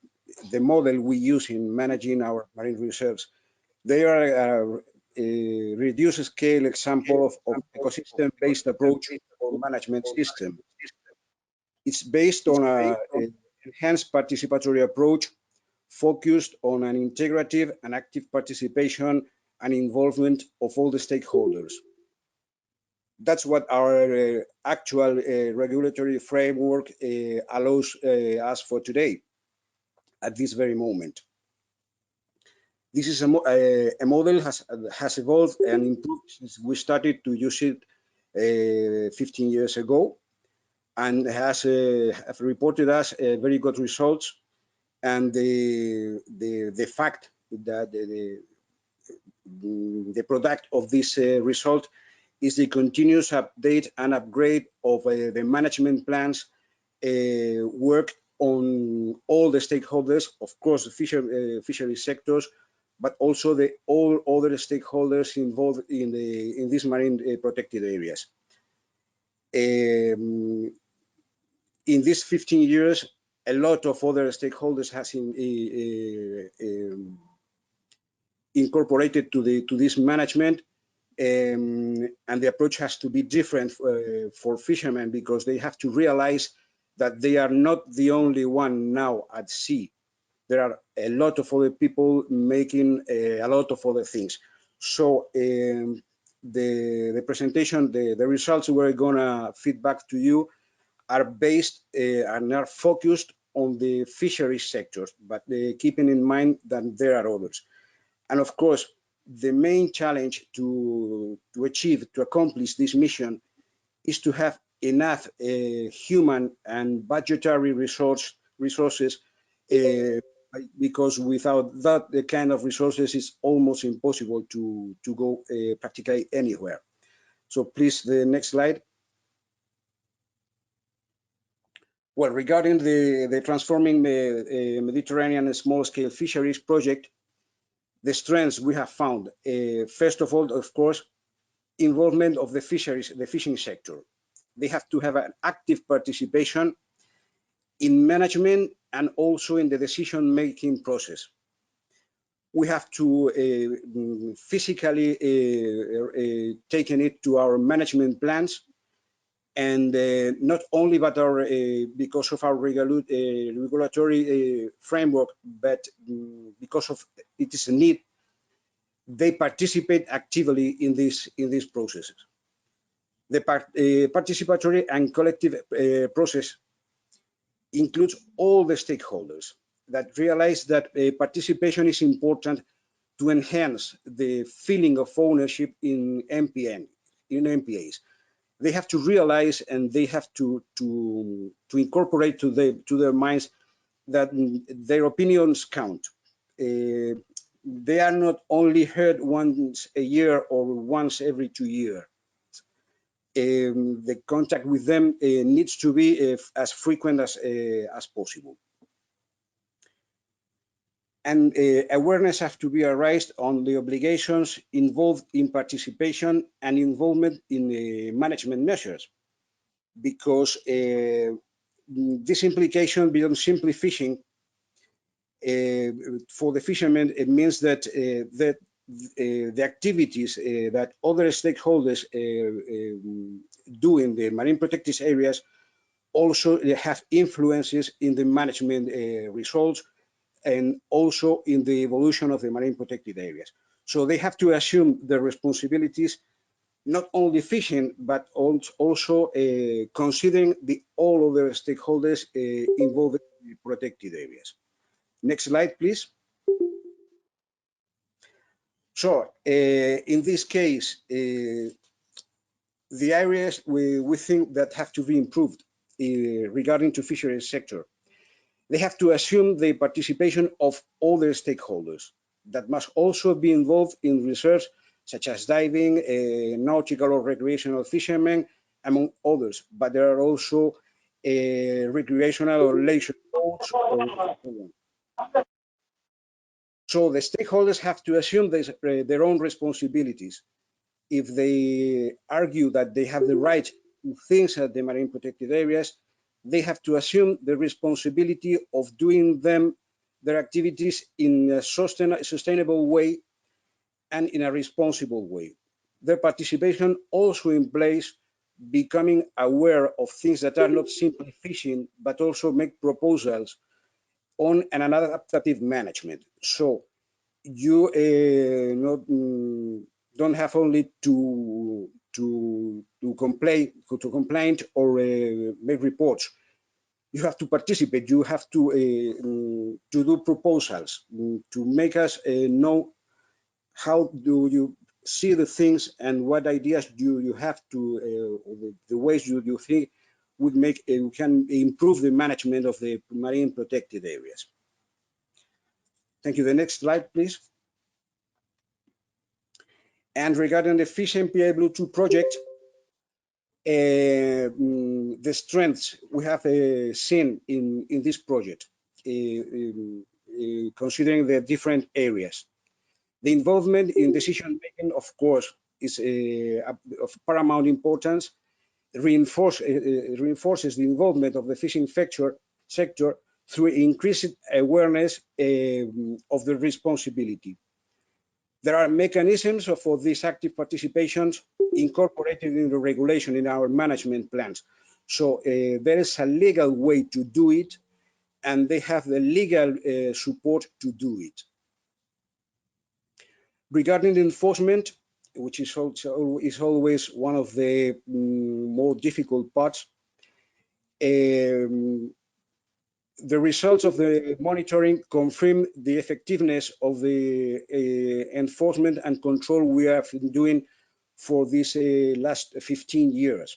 model we use in managing our marine reserves. They are a reduced scale example of ecosystem-based approach to management system. It's based on an enhanced participatory approach focused on an integrative and active participation and involvement of all the stakeholders. That's what our actual regulatory framework allows us for today, at this very moment. This is a model has evolved and improved since we started to use it 15 years ago, and has have reported us very good results. And the fact that the product of this result is the continuous update and upgrade of the management plans worked on all the stakeholders, of course, the fishery sectors, but also all other stakeholders involved in these marine protected areas. In these 15 years, a lot of other stakeholders has incorporated to this management, and the approach has to be different for fishermen, because they have to realize that they are not the only one now at sea. There are a lot of other people making a lot of other things. So the presentation, the results we're gonna feed back to you are based and are focused on the fisheries sectors, but keeping in mind that there are others. And of course, the main challenge to accomplish this mission is to have enough human and budgetary resources, because without that the kind of resources, it's almost impossible to go practically anywhere. So please, the next slide. Well, regarding the Transforming Mediterranean Small-Scale Fisheries project, the strengths we have found, first of all, of course, involvement of the fishing sector. They have to have an active participation in management and also in the decision-making process. We have to physically taken it to our management plans, and not only but our because of our regulatory framework, but because of it is a need, they participate actively in these processes. The participatory and collective process includes all the stakeholders that realize that participation is important to enhance the feeling of ownership in MPAs. They have to realize and they have to incorporate to their minds that their opinions count. They are not only heard once a year or once every 2 years. The contact with them needs to be as frequent as possible. And awareness has to be raised on the obligations involved in participation and involvement in management measures, because this implication beyond simply fishing for the fishermen, it means that the activities that other stakeholders do in the marine protected areas also have influences in the management results and also in the evolution of the marine protected areas. So they have to assume the responsibilities, not only fishing, but also considering all of the stakeholders involved in protected areas. Next slide, please. So in this case, the areas we think that have to be improved regarding to fisheries sector, they have to assume the participation of other stakeholders that must also be involved in research such as diving, nautical or recreational fishermen, among others. But there are also recreational or leisure boats or so on. So the stakeholders have to assume their own responsibilities. If they argue that they have the right to things at the marine protected areas, they have to assume the responsibility of doing their activities in a sustainable way and in a responsible way. Their participation also implies becoming aware of things that are not simply fishing, but also make proposals on an adaptive management. So you don't have only to complain or make reports. You have to participate. You have to do proposals to make us know how do you see the things and what ideas do you have to the ways you think would make can improve the management of the marine protected areas. Thank you. The next slide, please. And regarding the Fish MPA Blue 2 project, the strengths we have seen in this project, considering the different areas. The involvement in decision making, of course, is of paramount importance. Reinforces the involvement of the fishing sector through increased awareness of the responsibility. There are mechanisms for this active participation incorporated in the regulation in our management plans. So there is a legal way to do it, and they have the legal support to do it. Regarding the enforcement, which is always one of the more difficult parts, the results of the monitoring confirm the effectiveness of the enforcement and control we have been doing for these last 15 years.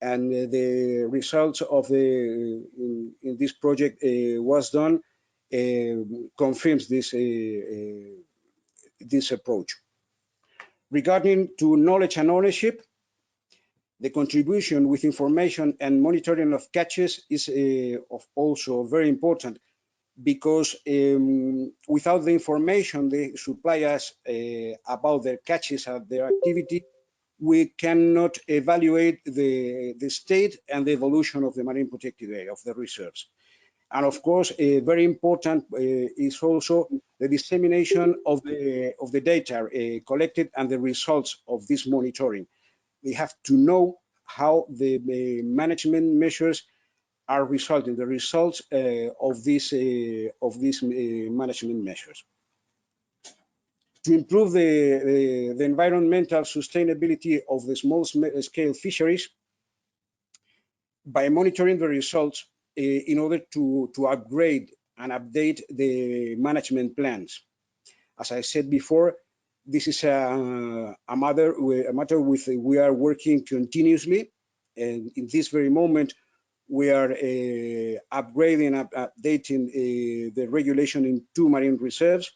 And the results of in this project was done confirms this this approach. Regarding to knowledge and ownership, the contribution with information and monitoring of catches is also very important, because without the information they supply us about their catches and their activity, we cannot evaluate the state and the evolution of the marine protected area, of the reserves. And of course, very important is also the dissemination of the data collected and the results of this monitoring. We have to know how the management measures are resulting, the results of these management measures. To improve the environmental sustainability of the small-scale fisheries, by monitoring the results in order to upgrade and update the management plans. As I said before, this is a matter with we are working continuously, and in this very moment we are upgrading, updating the regulation in 2 marine reserves,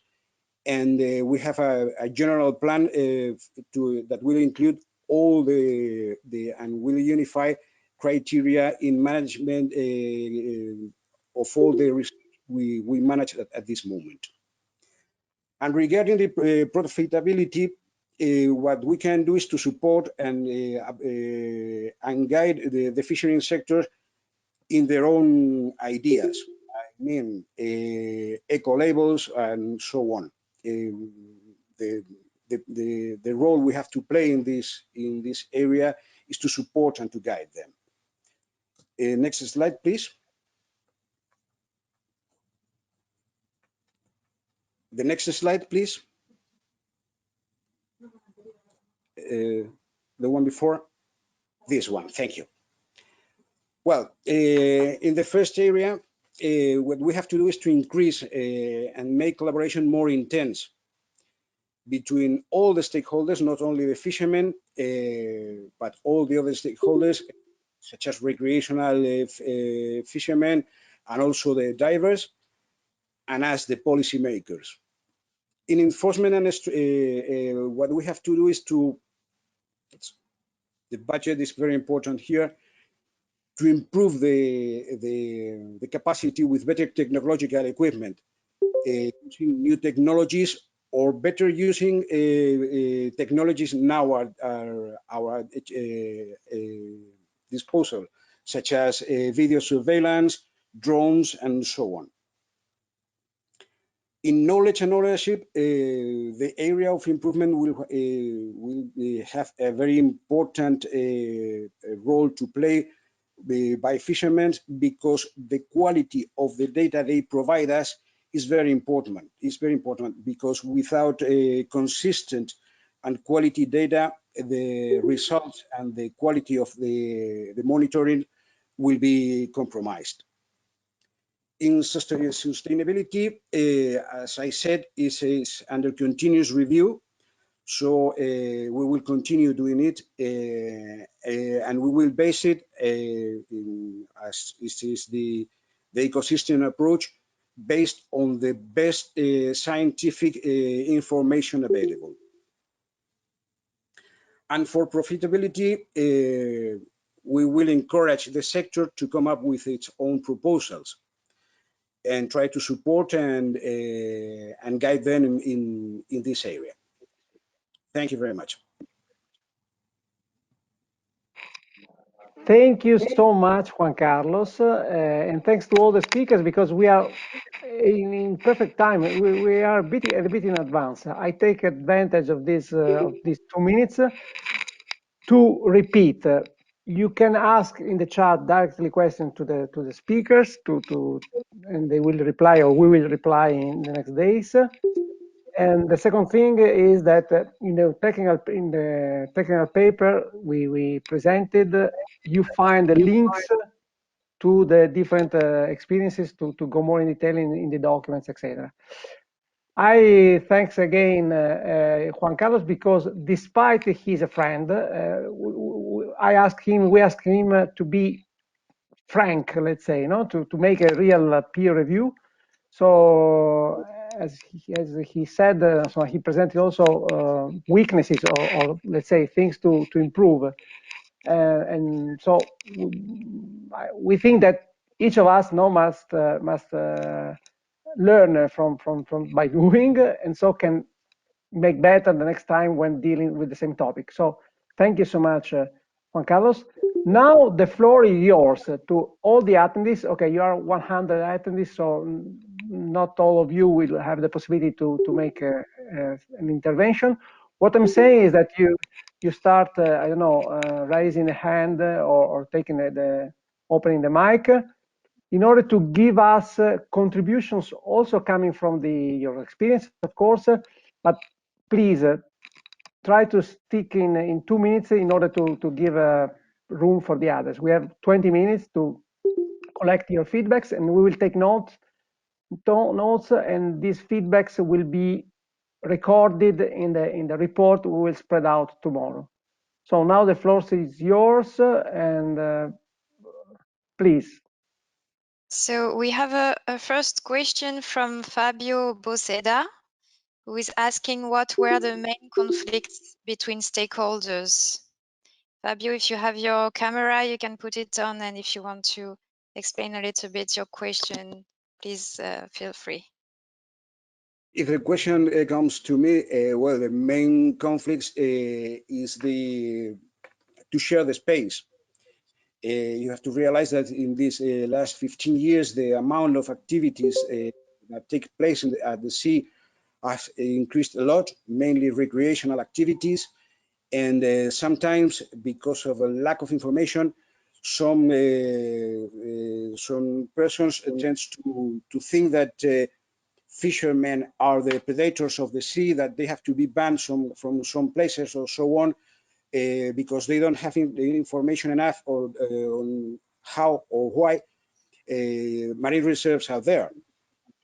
and we have a general plan that will include all and will unify criteria in management of all the risks we manage at this moment. And regarding the profitability, what we can do is to support and guide the fishing sector in their own ideas. I mean, eco labels and so on. The role we have to play in this area is to support and to guide them. Next slide, please. The next slide, please. The one before. This one, thank you. Well, in the first area, what we have to do is to increase and make collaboration more intense between all the stakeholders, not only the fishermen, but all the other stakeholders, such as recreational fishermen and also the divers, and as the policymakers. In enforcement, and what we have to do is to, the budget is very important here, to improve the capacity with better technological equipment, using new technologies, or better using technologies now at our disposal, such as video surveillance, drones, and so on. In knowledge and ownership, the area of improvement will have a very important role to play by fishermen, because the quality of the data they provide us is very important. It's very important because without a consistent and quality data, the results and the quality of the monitoring will be compromised. In sustainability, as I said, is under continuous review. So we will continue doing it, and we will base it as this is the ecosystem approach, based on the best scientific information available. And for profitability, we will encourage the sector to come up with its own proposals and try to support and guide them in this area. Thank you very much. Thank you so much, Juan Carlos, and thanks to all the speakers, because we are in perfect time. We are a bit in advance. I take advantage of these 2 minutes to repeat. You can ask in the chat directly questions to the speakers, and they will reply, or we will reply in the next days. And the second thing is that in the technical paper we presented, you find the links to the different experiences to go more in detail in the documents, etc. I thanks again Juan Carlos, because despite he's a friend, we asked him to be frank, let's say, to make a real peer review. So as he said, so he presented also weaknesses, or let's say things to improve, and so we think that each of us must learn from by doing, and so can make better the next time when dealing with the same topic. So thank you so much, Juan Carlos. Now the floor is yours to all the attendees. Okay, you are 100 attendees, so not all of you will have the possibility to make an intervention. What I'm saying is that you start, I don't know, raising a hand or taking opening the mic, in order to give us contributions also coming from your experience, of course, but please try to stick in 2 minutes in order to give room for the others. We have 20 minutes to collect your feedbacks, and we will take notes, and these feedbacks will be recorded in the report we will spread out tomorrow. So now the floor is yours, and please. So we have a first question from Fabio Boseda, who is asking what were the main conflicts between stakeholders. Fabio, if you have your camera, you can put it on, and if you want to explain a little bit your question, please feel free. If the question comes to me, well, the main conflicts is to share the space. You have to realize that in these last 15 years, the amount of activities that take place at the sea has increased a lot, mainly recreational activities. And sometimes, because of a lack of information, some persons tend to think that fishermen are the predators of the sea, that they have to be banned from some places or so on, because they don't have the information enough on how or why marine reserves are there.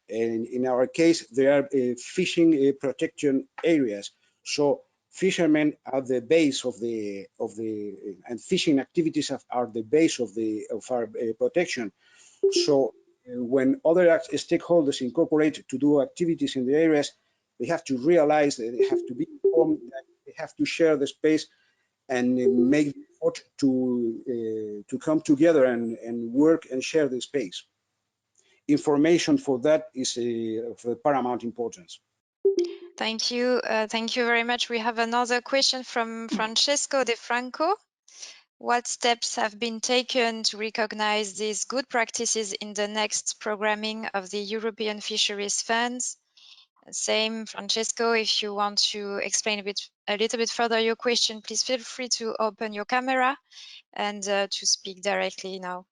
And in our case, they are fishing protection areas. So fishermen are the base and fishing activities are the base of our protection. So when other stakeholders incorporate to do activities in the areas, they have to realize that they have to be informed, that they have to share the space and make the effort to come together and work and share the space. Information for that is of paramount importance. Thank you. Thank you very much. We have another question from Francesco De Franco. What steps have been taken to recognize these good practices in the next programming of the European Fisheries Funds? Same, Francesco, if you want to explain a little bit further your question, please feel free to open your camera and to speak directly now.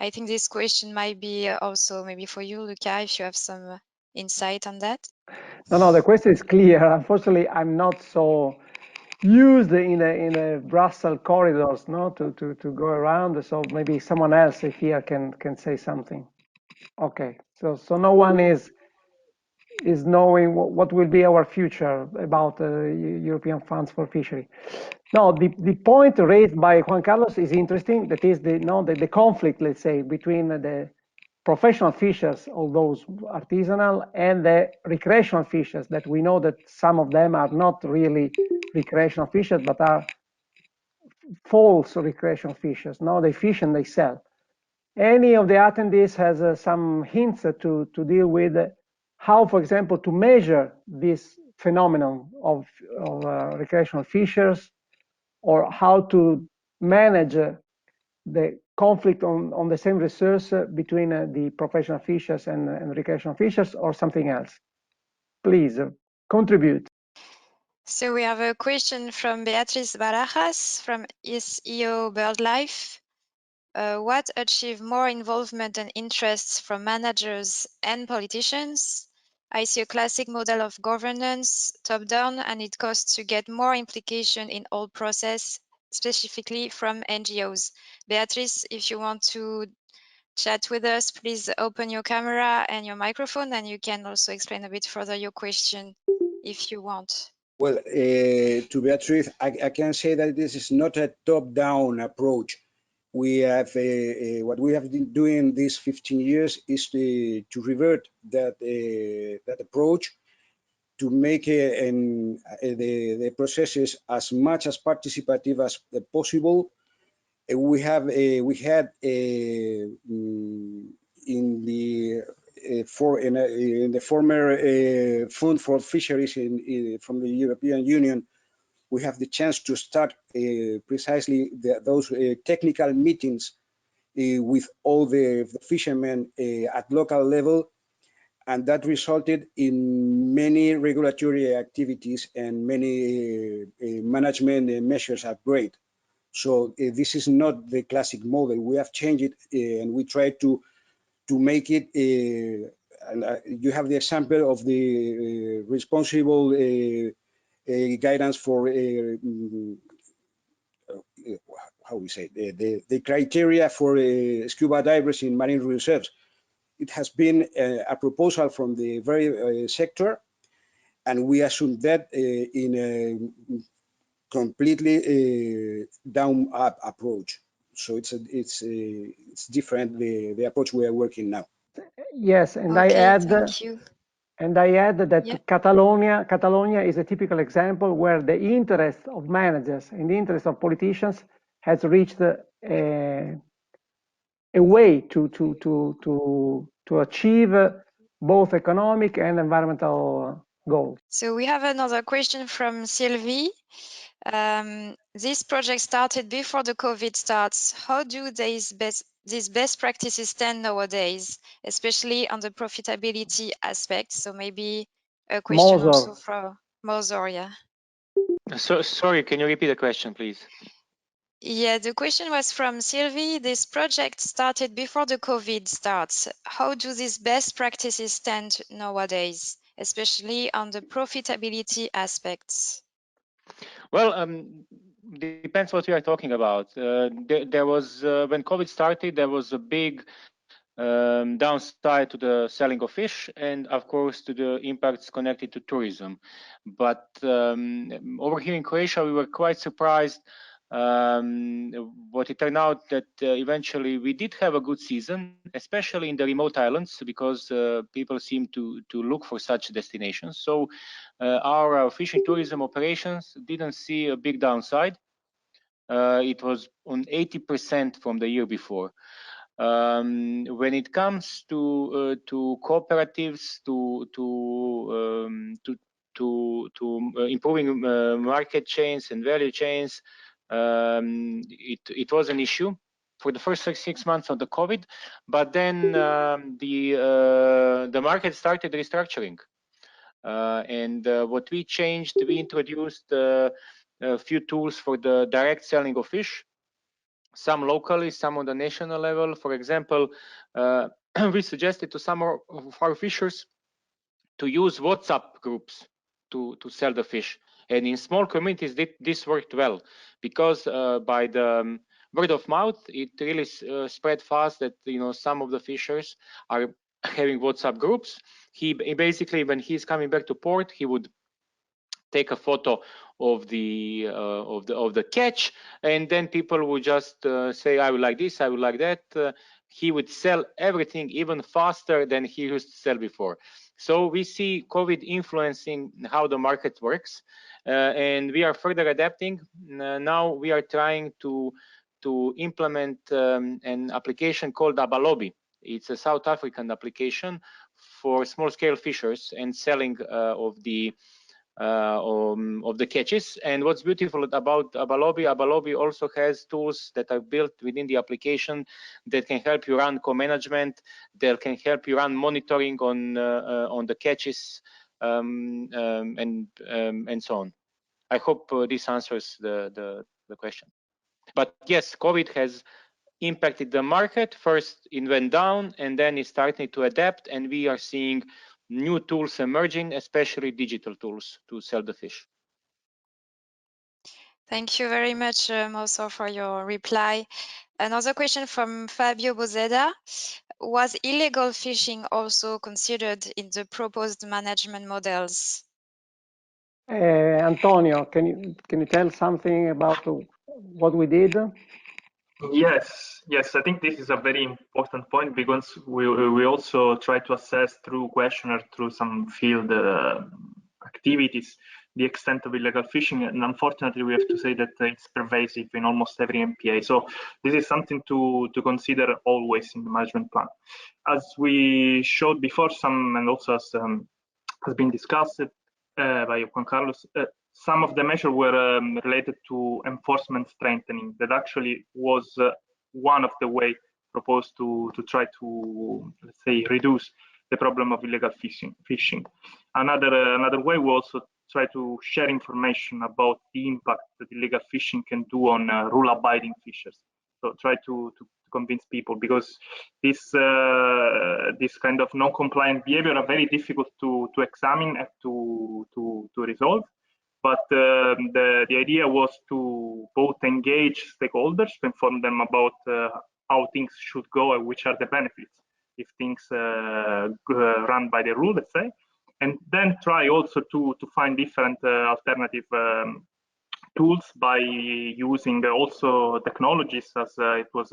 I think this question might be also maybe for you, Luca, if you have some insight on that. No, the question is clear. Unfortunately, I'm not so used in the Brussels corridors, no, to go around. So maybe someone else here can say something. Okay, so no one is knowing what will be our future about European funds for fishery. No, the point raised by Juan Carlos is interesting. That is the conflict, let's say, between the professional fishers, all those artisanal, and the recreational fishers, that we know that some of them are not really recreational fishers, but are false recreational fishers. No, they fish and they sell. Any of the attendees has some hints to deal with how, for example, to measure this phenomenon of recreational fishers, or how to manage the conflict on the same resource between the professional fishers and recreational fishers, or something else? Please contribute. So we have a question from Beatriz Barajas from SEO BirdLife. What achieve more involvement and interests from managers and politicians? I see a classic model of governance, top-down, and it costs to get more implication in all process, specifically from NGOs. Beatrice, if you want to chat with us, please open your camera and your microphone, and you can also explain a bit further your question if you want. Well, to Beatrice, I can say that this is not a top-down approach. We have what we have been doing these 15 years is to revert that approach, to make the processes as much as participative as possible. We had in the former Fund for Fisheries from the European Union, we have the chance to start precisely those technical meetings with all the fishermen at local level. and that resulted in many regulatory activities and many management measures upgrade. So this is not the classic model. We have changed it, and we try to make it. You have the example of the responsible guidance for how we say the criteria for scuba divers in marine reserves. It has been a proposal from the very sector, and we assume that in a completely down up approach. So it's different the approach we are working now. Yes, and Okay, I add. thank you. And I add that Yeah. Catalonia is a typical example where the interest of managers and the interest of politicians has reached a way to achieve both economic and environmental goals. So we have another question from Sylvie. This project started before the COVID starts. How do these best practices stand nowadays, especially on the profitability aspect? So maybe a question also for Mozor, yeah. So sorry, can you repeat the question, please? Yeah, the question was from Sylvie. This project started before the COVID starts. How do these best practices stand nowadays, especially on the profitability aspects? Well, depends what we are talking about. There was when COVID started, there was a big downside to the selling of fish, and of course to the impacts connected to tourism. But over here in Croatia, we were quite surprised. What it turned out that eventually we did have a good season, especially in the remote islands, because people seem to look for such destinations. So our fishing tourism operations didn't see a big downside. It was on 80% from the year before. When it comes to cooperatives, to improving market chains and value chains, it was an issue for the first 6 months of the COVID, but then the market started restructuring, and what we changed, we introduced a few tools for the direct selling of fish. Some locally, some on the national level. For example, we suggested to some of our fishers to use WhatsApp groups to sell the fish. And in small communities, this worked well, because by the word of mouth, it really spread fast that some of the fishers are having WhatsApp groups. He basically, when he's coming back to port, he would take a photo of the catch, and then people would just say, I would like this, I would like that. He would sell everything even faster than he used to sell before. So we see COVID influencing how the market works, and we are further adapting. Now we are trying to implement an application called Abalobi. It's a South African application for small-scale fishers and selling of the catches. And what's beautiful about Abalobi also has tools that are built within the application that can help you run co-management, that can help you run monitoring on the catches, and so on. I hope this answers the question. But yes, COVID has impacted the market. First it went down, and then it's starting to adapt, and we are seeing new tools emerging, especially digital tools to sell the fish. Thank you very much, Moso, for your reply. Another question from Fabio Bozeda. Was illegal fishing also considered in the proposed management models? Antonio, can you tell something about what we did? Yes, I think this is a very important point, because we also try to assess through questionnaire, through some field activities, the extent of illegal fishing, and unfortunately we have to say that it's pervasive in almost every MPA. So this is something to consider always in the management plan. As we showed before, and also as has been discussed by Juan Carlos, some of the measures were related to enforcement strengthening. That actually was one of the way proposed to try to, let's say, reduce the problem of illegal fishing. Another way we also try to share information about the impact that illegal fishing can do on rule-abiding fishers. So try to convince people, because this kind of non-compliant behavior are very difficult to examine and to resolve. But the idea was to both engage stakeholders to inform them about how things should go and which are the benefits if things run by the rule, let's say, and then try also to find different alternative tools by using also technologies, as it was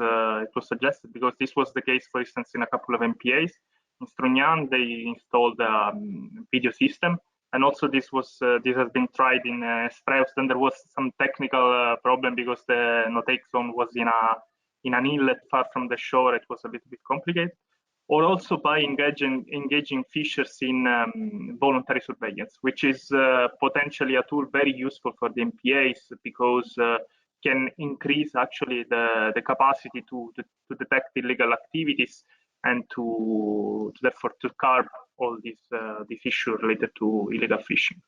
suggested, because this was the case, for instance, in a couple of MPAs. In Strugnan, they installed a video system, and also this has been tried in Spreust, and there was some technical problem because the no-take zone was in an inlet far from the shore. It was a bit complicated. Or also by engaging fishers in voluntary surveillance, which is potentially a tool very useful for the MPAs, because can increase actually the capacity to detect illegal activities and to therefore to curb all these issues related to illegal fishing.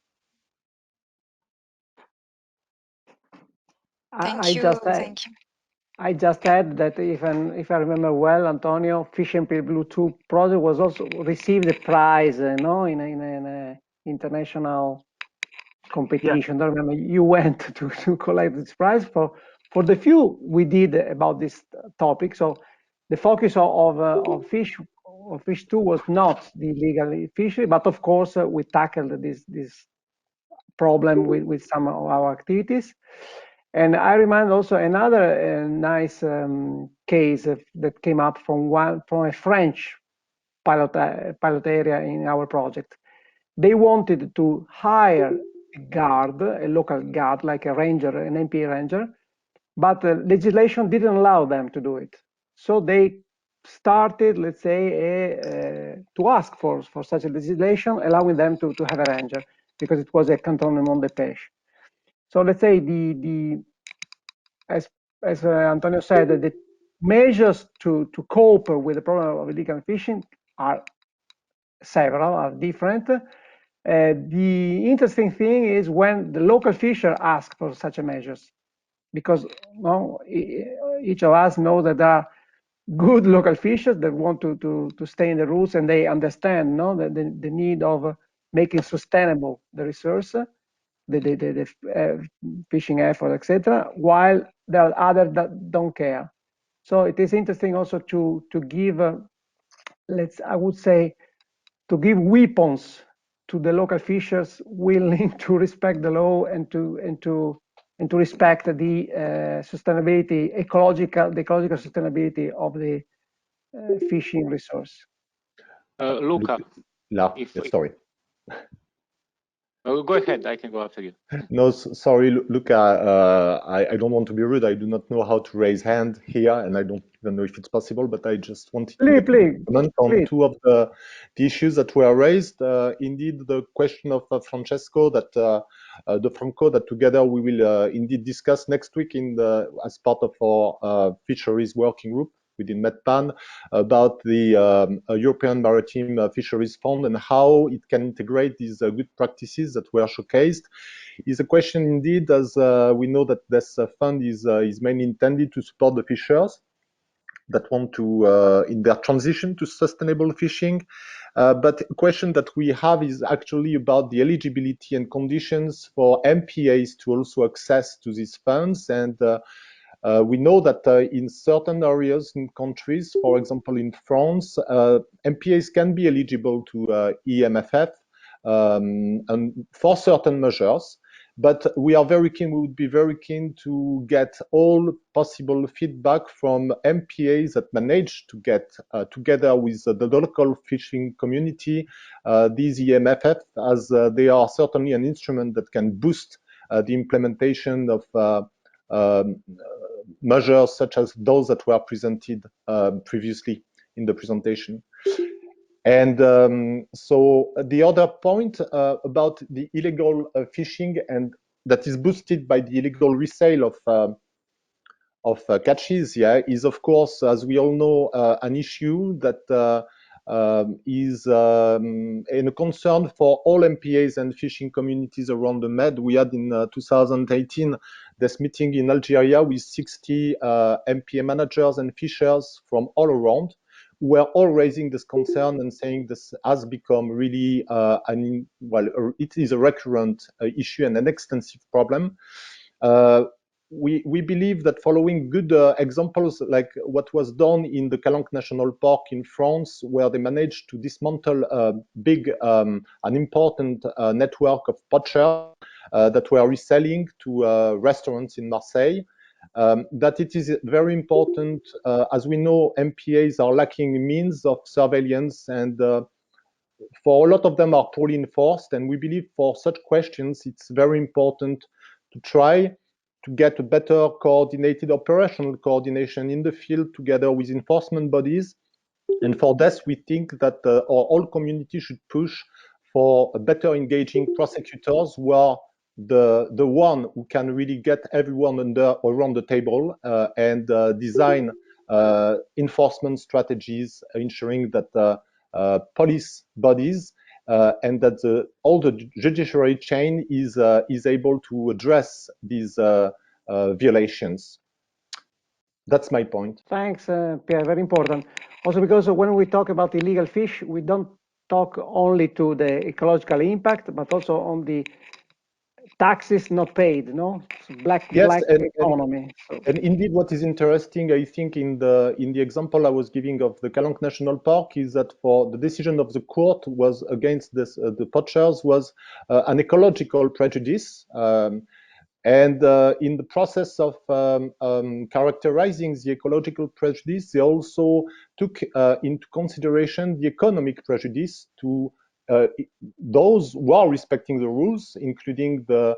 Thank you. I just add that if I remember well, Antonio, Fish and Blue 2 project was also received a prize, in an international competition. Yeah. I remember you went to collect this prize for the few we did about this topic. So the focus of Fish 2 was not the illegal fishery, but of course we tackled this problem with some of our activities. And I remind also another nice case that came up from a French pilot area in our project. They wanted to hire a guard, a local guard, like a ranger, an MPA ranger, but the legislation didn't allow them to do it. So they started, let's say, to ask for such a legislation, allowing them to have a ranger, because it was a cantonnement de pêche. So let's say as Antonio said, the measures to cope with the problem of illegal fishing are several, are different. The interesting thing is when the local fisher ask for such a measures, because each of us know that there are good local fishers that want to stay in the rules, and they understand the need of making sustainable the resource, the fishing effort, etc., while there are others that don't care. So it is interesting also to give, I would say, to give weapons to the local fishers willing to respect the law and to respect the sustainability, the ecological sustainability of the fishing resource. Luca, sorry. Go ahead, I can go after you. No, sorry, Luca, I don't want to be rude. I do not know how to raise hand here, and I don't even know if it's possible, but I just wanted to comment on two of the issues that were raised. Indeed, the question of Francesco, that together we will indeed discuss next week as part of our fisheries working group within MedPan, about the European Maritime Fisheries Fund and how it can integrate these good practices that were showcased, is a question indeed, as we know that this fund is mainly intended to support the fishers that want to, in their transition to sustainable fishing. But a question that we have is actually about the eligibility and conditions for MPAs to also access to these funds. And we know that in certain areas in countries, for example in France, MPAs can be eligible to EMFF and for certain measures. But we would be very keen to get all possible feedback from MPAs that manage to get together with the local fishing community these EMFF, as they are certainly an instrument that can boost the implementation of measures such as those that were presented previously in the presentation. And so the other point about the illegal fishing, and that is boosted by the illegal resale of catches, is of course, as we all know, an issue that is a concern for all MPAs and fishing communities around the Med. We had in 2018 this meeting in Algeria with 60 MPA managers and fishers from all around, who were all raising this concern and saying this has become really, it is a recurrent issue and an extensive problem. We believe that following good examples like what was done in the Calanque National Park in France, where they managed to dismantle a big, an important network of poachers that were reselling to restaurants in Marseille, that it is very important, as we know, MPAs are lacking means of surveillance, and for a lot of them are poorly enforced. And we believe for such questions, it's very important to try to get a better coordinated operational coordination in the field together with enforcement bodies. And for this, we think that our whole community should push for a better engaging prosecutors who are the one who can really get everyone around the table and design enforcement strategies, ensuring that police bodies and that all the judiciary chain is able to address these violations. That's my point. Thanks, Pierre, very important. Also because when we talk about illegal fish, we don't talk only to the ecological impact, but also on the taxes not paid, no? So black economy. And indeed, what is interesting, I think, in the example I was giving of the Calanque National Park is that for the decision of the court was against this, the poachers was an ecological prejudice. And in the process of characterizing the ecological prejudice, they also took into consideration the economic prejudice to those who are respecting the rules, including the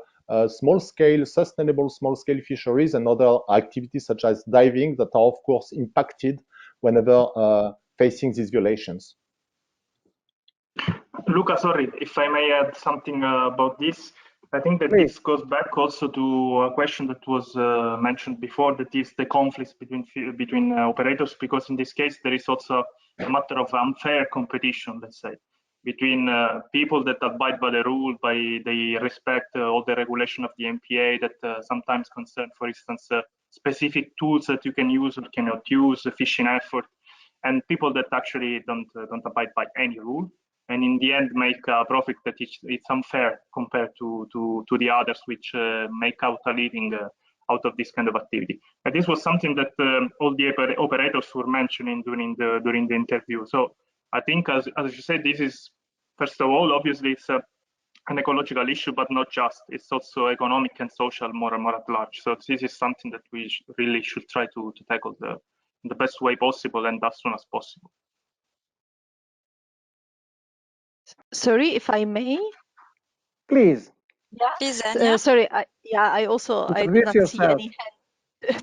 sustainable small-scale fisheries and other activities such as diving that are, of course, impacted whenever facing these violations. Luca, sorry, if I may add something about this. I think that this goes back also to a question that was mentioned before, that is the conflicts between operators, because in this case there is also a matter of unfair competition, let's say, between people that abide by the rule, they respect all the regulation of the MPA that sometimes concern, for instance, specific tools that you can use or cannot use, fishing effort, and people that actually don't abide by any rule, and in the end make a profit that it's unfair compared to the others which make out a living out of this kind of activity. And this was something that all the operators were mentioning during the interview. So I think, as you said, this is, first of all, obviously it's an ecological issue, but not just. It's also economic and social more and more at large. So this is something that we really should try to tackle the best way possible and as soon as possible. Sorry, if I may. Please. Yeah. Please, Dania. Sorry. I did not see any hand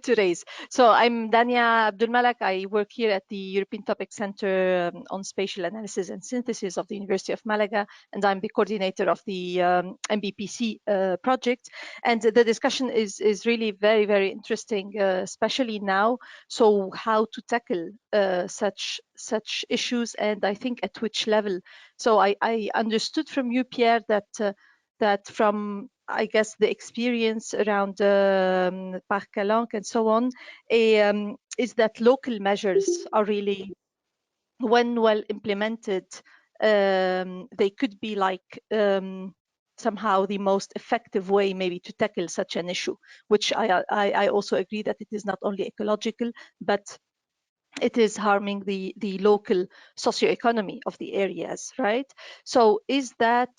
to raise. So I'm Dania Abdulmalak. I work here at the European Topic Center on Spatial Analysis and Synthesis of the University of Malaga, and I'm the coordinator of the MBPC project. And the discussion is really very, very interesting, especially now. So how to tackle such issues, and I think at which level. So I understood from you, Pierre, that from, I guess, the experience around Parc Calanque and so on, is that local measures are really, when well implemented, they could be like somehow the most effective way maybe to tackle such an issue, which I also agree that it is not only ecological, but it is harming the local socioeconomy of the areas, right? So is that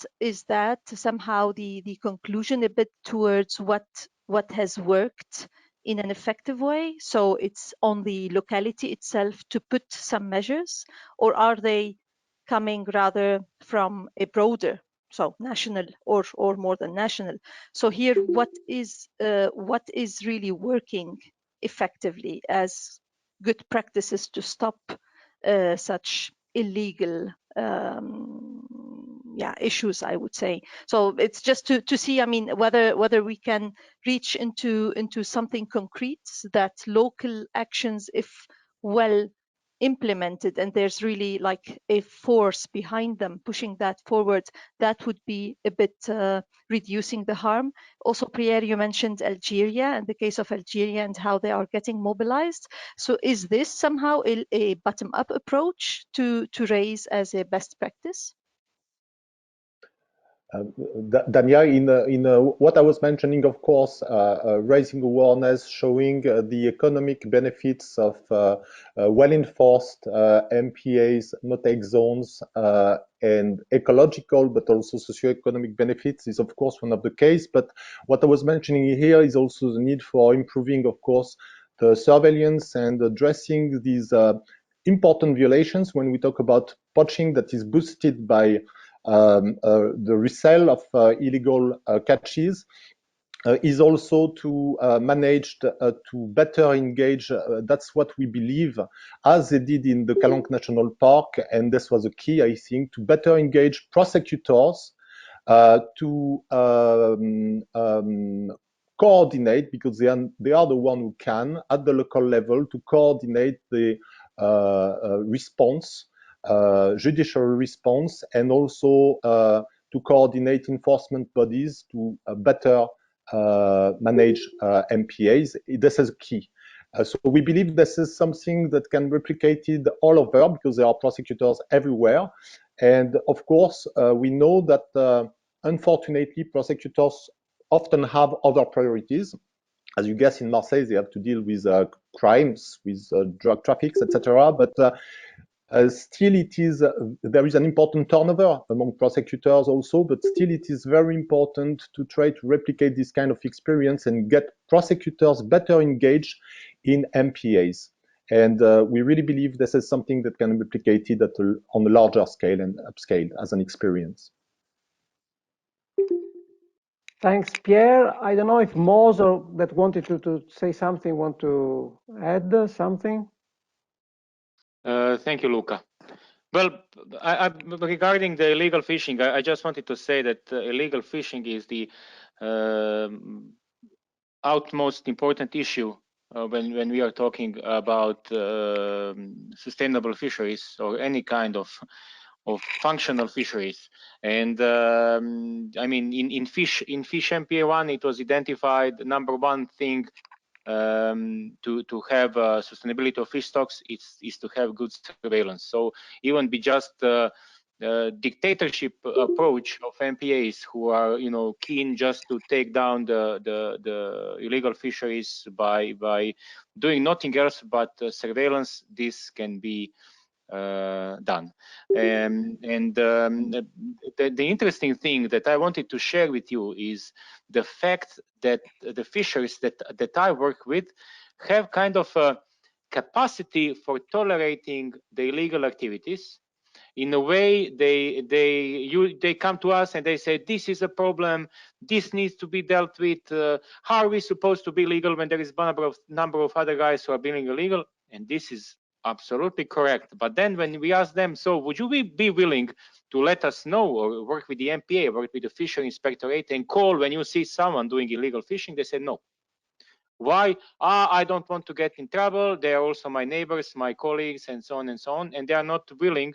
somehow the conclusion a bit towards what has worked in an effective way? So it's on the locality itself to put some measures, or are they coming rather from a broader, so national or more than national? So here, what is really working effectively as good practices to stop such illegal issues, I would say. So it's just to see, I mean, whether we can reach into something concrete, that local actions, if well implemented and there's really like a force behind them pushing that forward, that would be a bit reducing the harm. Also, Pierre, you mentioned Algeria and the case of Algeria and how they are getting mobilized. So is this somehow a bottom-up approach to raise as a best practice? Dania, in what I was mentioning, of course, raising awareness, showing the economic benefits of well-enforced MPAs, no-take zones, and ecological, but also socio-economic benefits is, of course, one of the case. But what I was mentioning here is also the need for improving, of course, the surveillance and addressing these important violations when we talk about poaching that is boosted by the resale of illegal catches is also to manage to better engage. That's what we believe, as they did in the Calanque National Park, and this was a key, I think, to better engage prosecutors to coordinate, because they are the one who can, at the local level, to coordinate the response, judicial response, and also to coordinate enforcement bodies to better manage MPAs. This is key. So we believe this is something that can be replicated all over, because there are prosecutors everywhere. And of course, we know that unfortunately, prosecutors often have other priorities. As you guess, in Marseille, they have to deal with crimes, with drug traffics, etc. But still, there is an important turnover among prosecutors also, but still it is very important to try to replicate this kind of experience and get prosecutors better engaged in MPAs. And we really believe this is something that can be replicated on a larger scale and upscale as an experience. Thanks, Pierre. I don't know if Moser that wanted to say something, want to add something? Thank you, Luca. Well, regarding the illegal fishing, I just wanted to say that illegal fishing is the utmost important issue when we are talking about sustainable fisheries or any kind of functional fisheries. And I mean, in fish MPA1, it was identified #1 thing to have sustainability of fish stocks is to have good surveillance. So even be just dictatorship approach of MPAs who are, you know, keen just to take down the illegal fisheries by doing nothing else but surveillance, this can be done. The interesting thing that I wanted to share with you is the fact that the fisheries that I work with have kind of a capacity for tolerating the illegal activities. In a way, they come to us and they say, this is a problem, this needs to be dealt with. How are we supposed to be legal when there is a number of other guys who are being illegal? And this is absolutely correct. But then when we ask them, so would you be willing to let us know, or work with the MPA, work with the Fishery Inspectorate, and call when you see someone doing illegal fishing? They say no. Why? I don't want to get in trouble. They are also my neighbors, my colleagues, and so on and so on. And they are not willing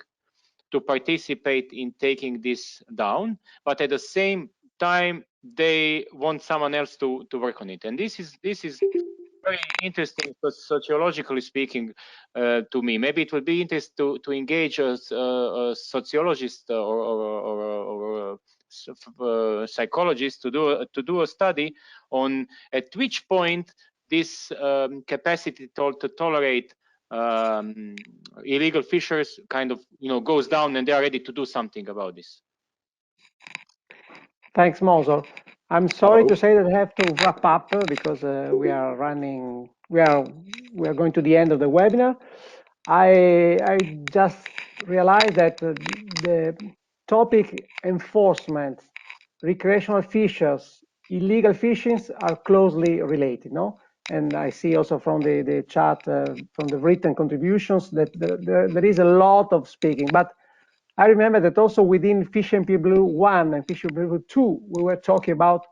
to participate in taking this down, but at the same time they want someone else to work on it. And this is very interesting, sociologically speaking, to me. Maybe it would be interesting to engage a sociologist or psychologist to do a study on at which point this capacity to tolerate illegal fishers kind of, you know, goes down and they are ready to do something about this. Thanks, Moser. I'm sorry to say that I have to wrap up because we are going to the end of the webinar. I just realized that the topic enforcement, recreational fishers, illegal fishings are closely related, no? And I see also from the chat, from the written contributions, that there is a lot of speaking. But I remember that also within Fish MPA Blue 1 and Fish MPA Blue 2, we were talking about,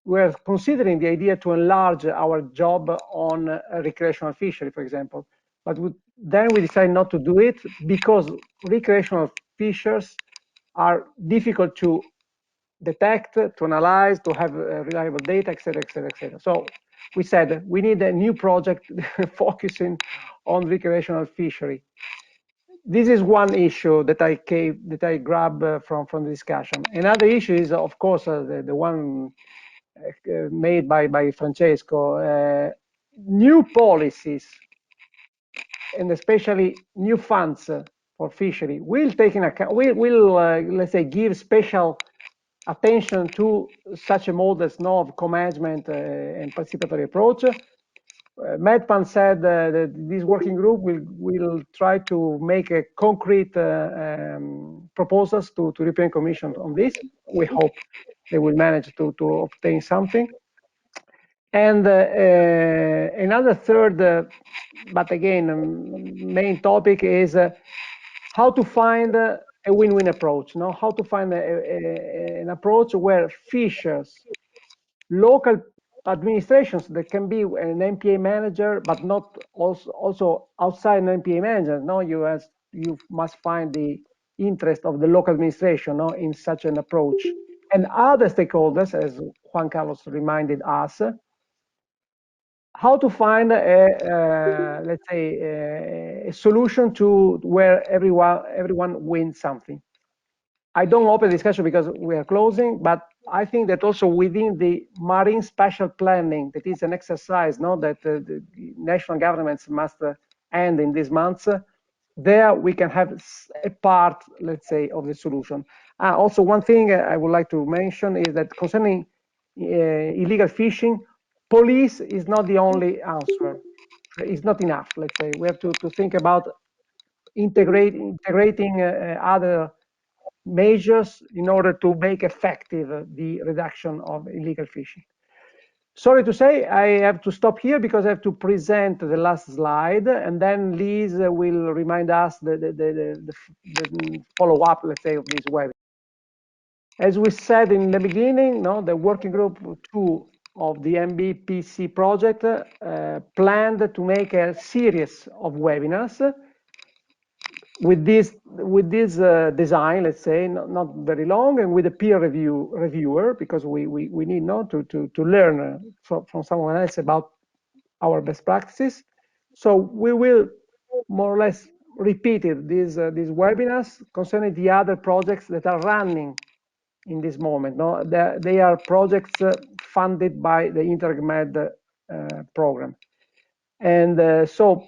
we're considering the idea to enlarge our job on recreational fishery, for example. but then we decided not to do it because recreational fishers are difficult to detect, to analyze, to have reliable data, etc., etc., etc. So we said we need a new project focusing on recreational fishery. This is one issue that I grab from the discussion. Another issue is, of course, the one made by Francesco. New policies and especially new funds for fishery will take in account, will let's say give special attention to such a models of co-management and participatory approach. Medpan said that this working group will try to make a concrete proposals to European Commission on this. We hope they will manage to obtain something. And another third, but again, main topic is how to find a win-win approach. No, how to find an approach where fishers, local administrations that can be an MPA manager, but not also outside an MPA manager. No, you must find the interest of the local administration, no, in such an approach, and other stakeholders, as Juan Carlos reminded us, how to find let's say a solution to where everyone wins something. I don't open the discussion because we are closing, but I think that also within the marine spatial planning, that is an exercise, no, that the national governments must end in these months. There we can have a part, let's say, of the solution. Also, one thing I would like to mention is that concerning illegal fishing, police is not the only answer. It's not enough. Let's say we have to think about integrating other measures in order to make effective the reduction of illegal fishing. Sorry to say, I have to stop here because I have to present the last slide, and then Liz will remind us the follow-up, let's say, of this webinar. As we said in the beginning, no, the working group 2 of the MBPC project planned to make a series of webinars with this design, let's say, not very long, and with a peer reviewer, because we need not to learn from someone else about our best practices. So we will more or less repeat these webinars concerning the other projects that are running in this moment. No, they are projects funded by the Intermed program, and so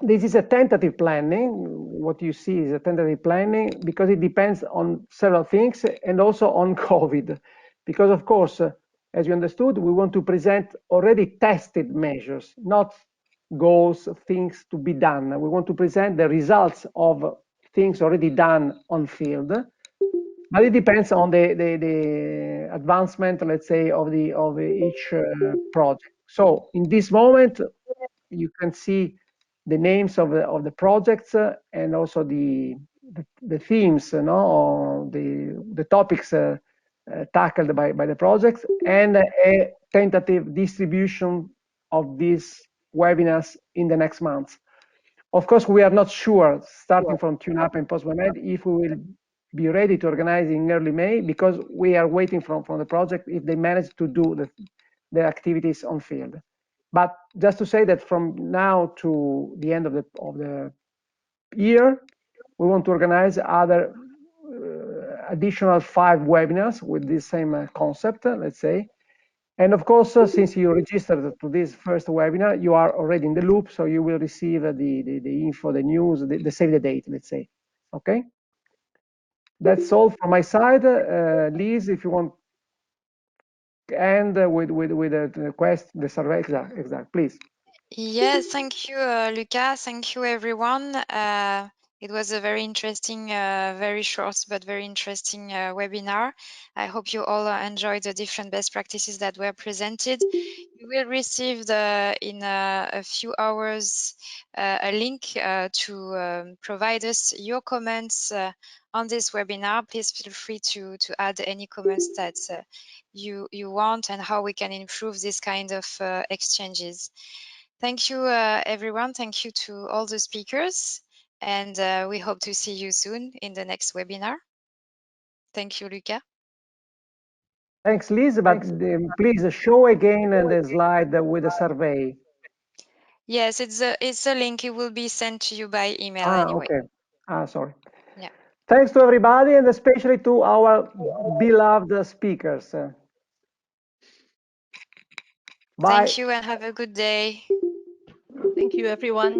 this is a tentative planning. What you see is a tentative planning because it depends on several things and also on COVID. Because of course, as you understood, we want to present already tested measures, not goals, things to be done. We want to present the results of things already done on field. But it depends on the advancement, let's say, of each project. So in this moment, you can see the names of the projects and also the themes, the topics tackled by the projects, and a tentative distribution of these webinars in the next months. Of course, we are not sure, starting from TuneUp and PostMed, if we will be ready to organize in early May, because we are waiting from the project if they manage to do the activities on field. But just to say that from now to the end of the year, we want to organize other additional 5 webinars with this same concept, let's say. And of course, since you registered to this first webinar, you are already in the loop, so you will receive the info, the news, the save the date, let's say. Okay? That's all from my side. Liz, if you want to end with the question, the survey, exact, please. Yes, thank you, Luca. Thank you, everyone. It was a very interesting, very short but very interesting webinar. I hope you all enjoyed the different best practices that were presented. You will receive in a few hours a link to provide us your comments on this webinar. Please feel free to add any comments that you want and how we can improve this kind of exchanges. Thank you, everyone. Thank you to all the speakers. And we hope to see you soon in the next webinar. Thank you, Luca. Thanks, Liz. But please show again the slide with the survey. Yes, it's a link. It will be sent to you by email anyway. Okay. Sorry. Yeah. Thanks to everybody, and especially to our beloved speakers. Bye. Thank you and have a good day. Thank you, everyone.